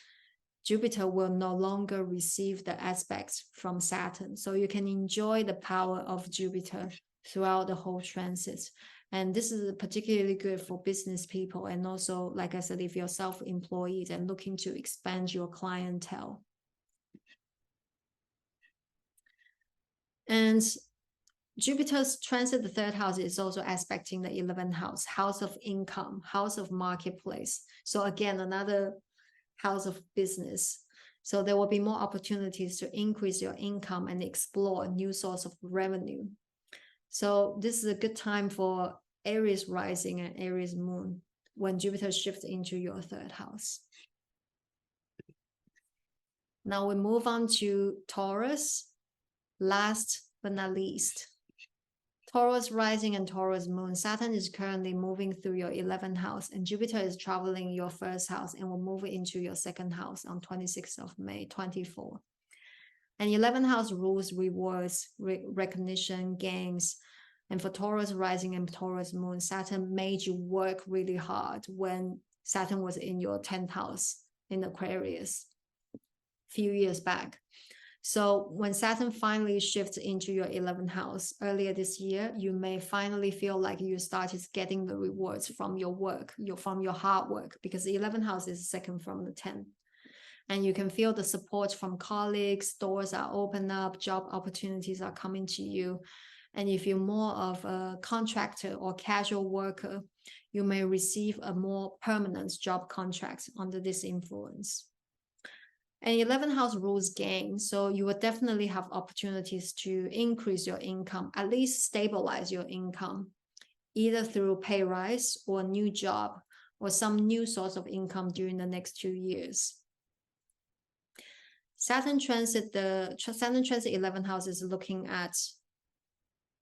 Jupiter will no longer receive the aspects from Saturn. So you can enjoy the power of Jupiter throughout the whole transit. And this is particularly good for business people. And also, like I said, if you're self-employed and looking to expand your clientele. And Jupiter's transit the 3rd house is also aspecting the 11th house, house of income, house of marketplace. So again, another house of business. So there will be more opportunities to increase your income and explore a new source of revenue. So this is a good time for Aries rising and Aries moon when Jupiter shifts into your 3rd house. Now we move on to Taurus, last but not least. Taurus rising and Taurus moon. Saturn is currently moving through your 11th house and Jupiter is traveling your 1st house and will move into your 2nd house on 26th of May, 24. And 11th house rules rewards, recognition, gains. And for Taurus rising and Taurus moon, Saturn made you work really hard when Saturn was in your 10th house in Aquarius a few years back. So when Saturn finally shifts into your 11th house earlier this year, you may finally feel like you started getting the rewards from your work, from your hard work, because the 11th house is second from the 10th. And you can feel the support from colleagues, doors are open up, job opportunities are coming to you. And if you're more of a contractor or casual worker, you may receive a more permanent job contract under this influence. And 11th house rules gain. So you will definitely have opportunities to increase your income, at least stabilize your income, either through pay rise or new job or some new source of income during the next 2 years. Saturn transit 11th house is looking at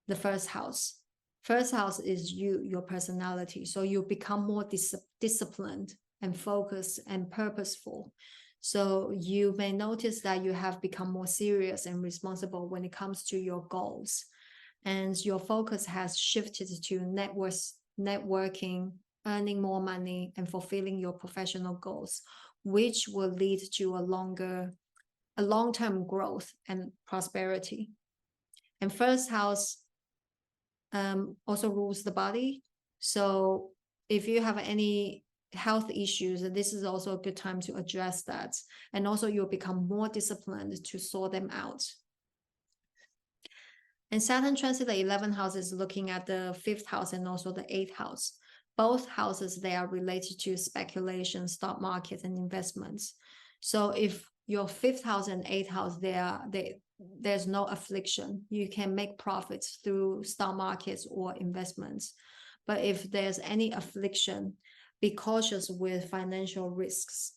the first house. First house is you, your personality. So you become more disciplined and focused and purposeful. So you may notice that you have become more serious and responsible when it comes to your goals. And your focus has shifted to networking, earning more money, and fulfilling your professional goals, which will lead to a long-term growth and prosperity. And first house also rules the body. So if you have any health issues, this is also a good time to address that. And also you'll become more disciplined to sort them out. And Saturn transit the 11th house is looking at the 5th house and also the 8th house. Both houses, they are related to speculation, stock market, and investments. So if your 5th house and 8th house, there's no affliction. You can make profits through stock markets or investments. But if there's any affliction, be cautious with financial risks.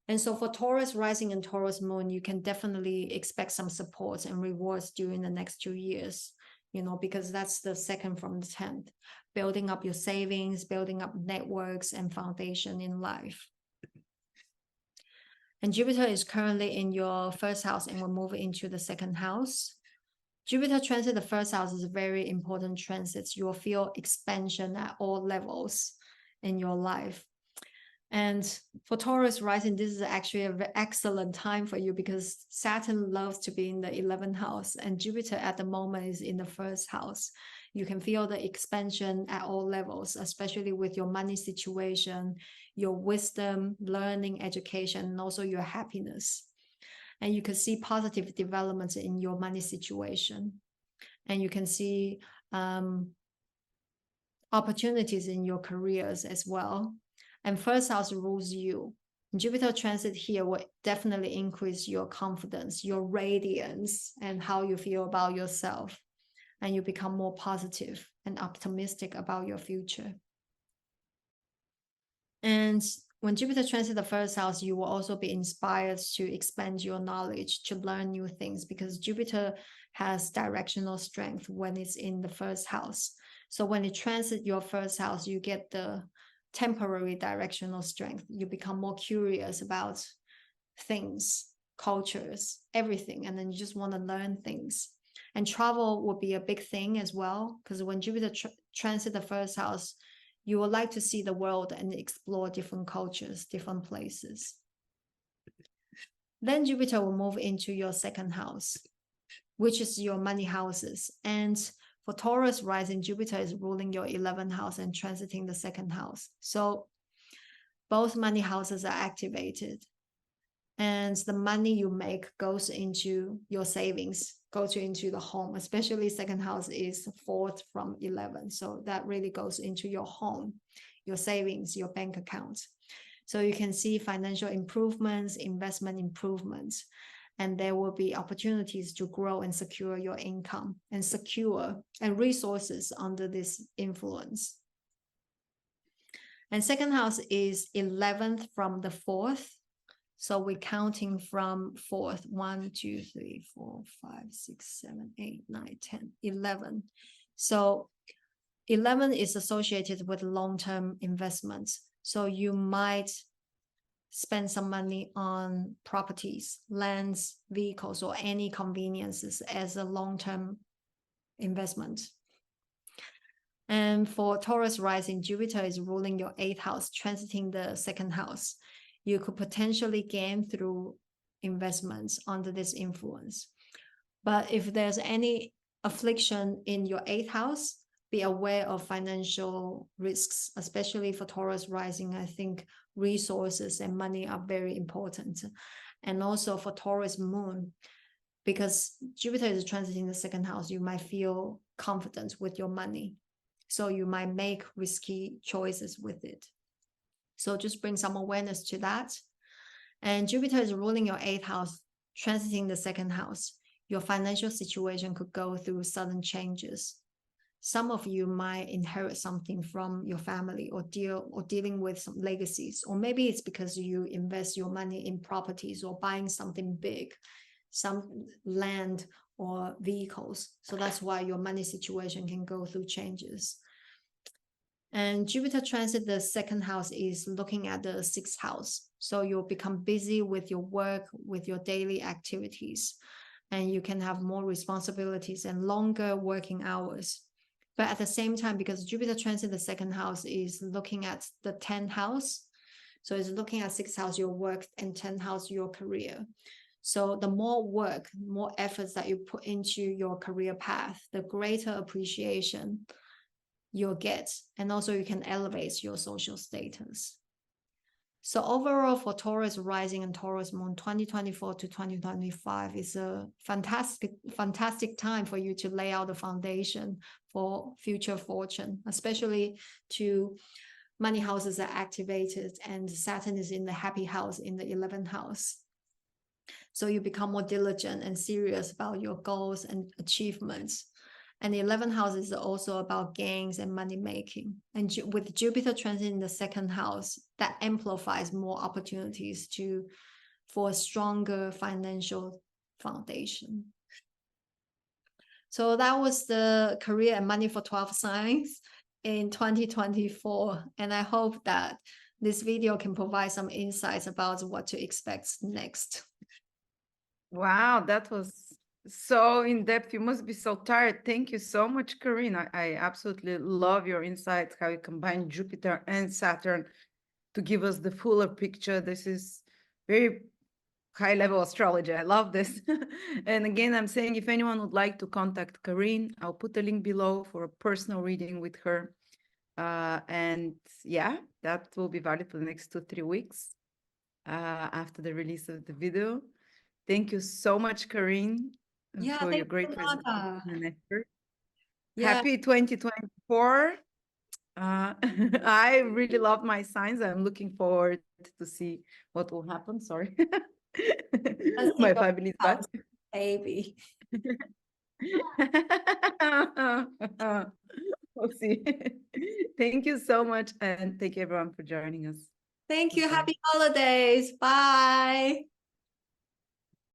And so for Taurus rising and Taurus moon, you can definitely expect some support and rewards during the next 2 years, because that's the 2nd from the 10th, building up your savings, building up networks and foundation in life. And Jupiter is currently in your 1st house and will move into the 2nd house. Jupiter transit the 1st house is a very important transit. You will feel expansion at all levels in your life. And for Taurus rising, this is actually an excellent time for you because Saturn loves to be in the 11th house and Jupiter at the moment is in the 1st house. You can feel the expansion at all levels, especially with your money situation, your wisdom, learning, education, and also your happiness. And you can see positive developments in your money situation. And you can see opportunities in your careers as well. And 1st house rules you. Jupiter transit here will definitely increase your confidence, your radiance, and how you feel about yourself. And you become more positive and optimistic about your future. And when Jupiter transits the 1st house, you will also be inspired to expand your knowledge, to learn new things, because Jupiter has directional strength when it's in the 1st house. So when it transits your 1st house, you get the temporary directional strength. You become more curious about things, cultures, everything, and then you just want to learn things. And travel will be a big thing as well, because when Jupiter transits the 1st house, you would like to see the world and explore different cultures, different places. Then Jupiter will move into your 2nd house, which is your money houses. And for Taurus rising, Jupiter is ruling your 11th house and transiting the 2nd house. So both money houses are activated. And the money you make goes into your savings, goes into the home, especially 2nd house is 4th from 11. So that really goes into your home, your savings, your bank account. So you can see financial improvements, investment improvements, and there will be opportunities to grow and secure your income and resources under this influence. And 2nd house is 11th from the 4th. So we're counting from 4th, 1, 2, 3, 4, 5, 6, 7, 8, 9, 10, 11. So 11 is associated with long-term investments. So you might spend some money on properties, lands, vehicles, or any conveniences as a long-term investment. And for Taurus rising, Jupiter is ruling your 8th house, transiting the 2nd house. You could potentially gain through investments under this influence. But if there's any affliction in your 8th house, be aware of financial risks, especially for Taurus rising. I think resources and money are very important. And also for Taurus moon, because Jupiter is transiting the 2nd house, you might feel confident with your money. So you might make risky choices with it. So just bring some awareness to that. And Jupiter is ruling your 8th house, transiting the 2nd house. Your financial situation could go through sudden changes. Some of you might inherit something from your family or dealing with some legacies, or maybe it's because you invest your money in properties or buying something big, some land or vehicles. So that's why your money situation can go through changes. And Jupiter transit the 2nd house is looking at the 6th house. So you'll become busy with your work, with your daily activities, and you can have more responsibilities and longer working hours. But at the same time, because Jupiter transit the 2nd house is looking at the 10th house. So it's looking at 6th house, your work, and 10th house, your career. So the more work, more efforts that you put into your career path, the greater appreciation you'll get. And also you can elevate your social status. So overall for Taurus rising and Taurus moon, 2024 to 2025 is a fantastic time for you to lay out the foundation for future fortune, especially to money houses are activated and Saturn is in the happy house in the 11th house. So you become more diligent and serious about your goals and achievements. And the 11th house is also about gains and money making. And with Jupiter transit in the 2nd house, that amplifies more opportunities for a stronger financial foundation. So that was the career and money for 12 signs in 2024. And I hope that this video can provide some insights about what to expect next. Wow, that was so in-depth. You must be so tired. Thank you so much, Corinne. I absolutely love your insights, how you combine Jupiter and Saturn to give us the fuller picture. This is very high-level astrology. I love this. And again, I'm saying if anyone would like to contact Corinne, I'll put a link below for a personal reading with her. And yeah, that will be valid for the next 2-3 weeks after the release of the video. Thank you so much, Corinne, for your great presentation and effort. Yeah. Happy 2024. I really love my signs. I'm looking forward to see what will happen. Sorry. My family is back. Baby. We'll see. Thank you so much. And thank you everyone for joining us. Thank you. Bye. Happy holidays. Bye.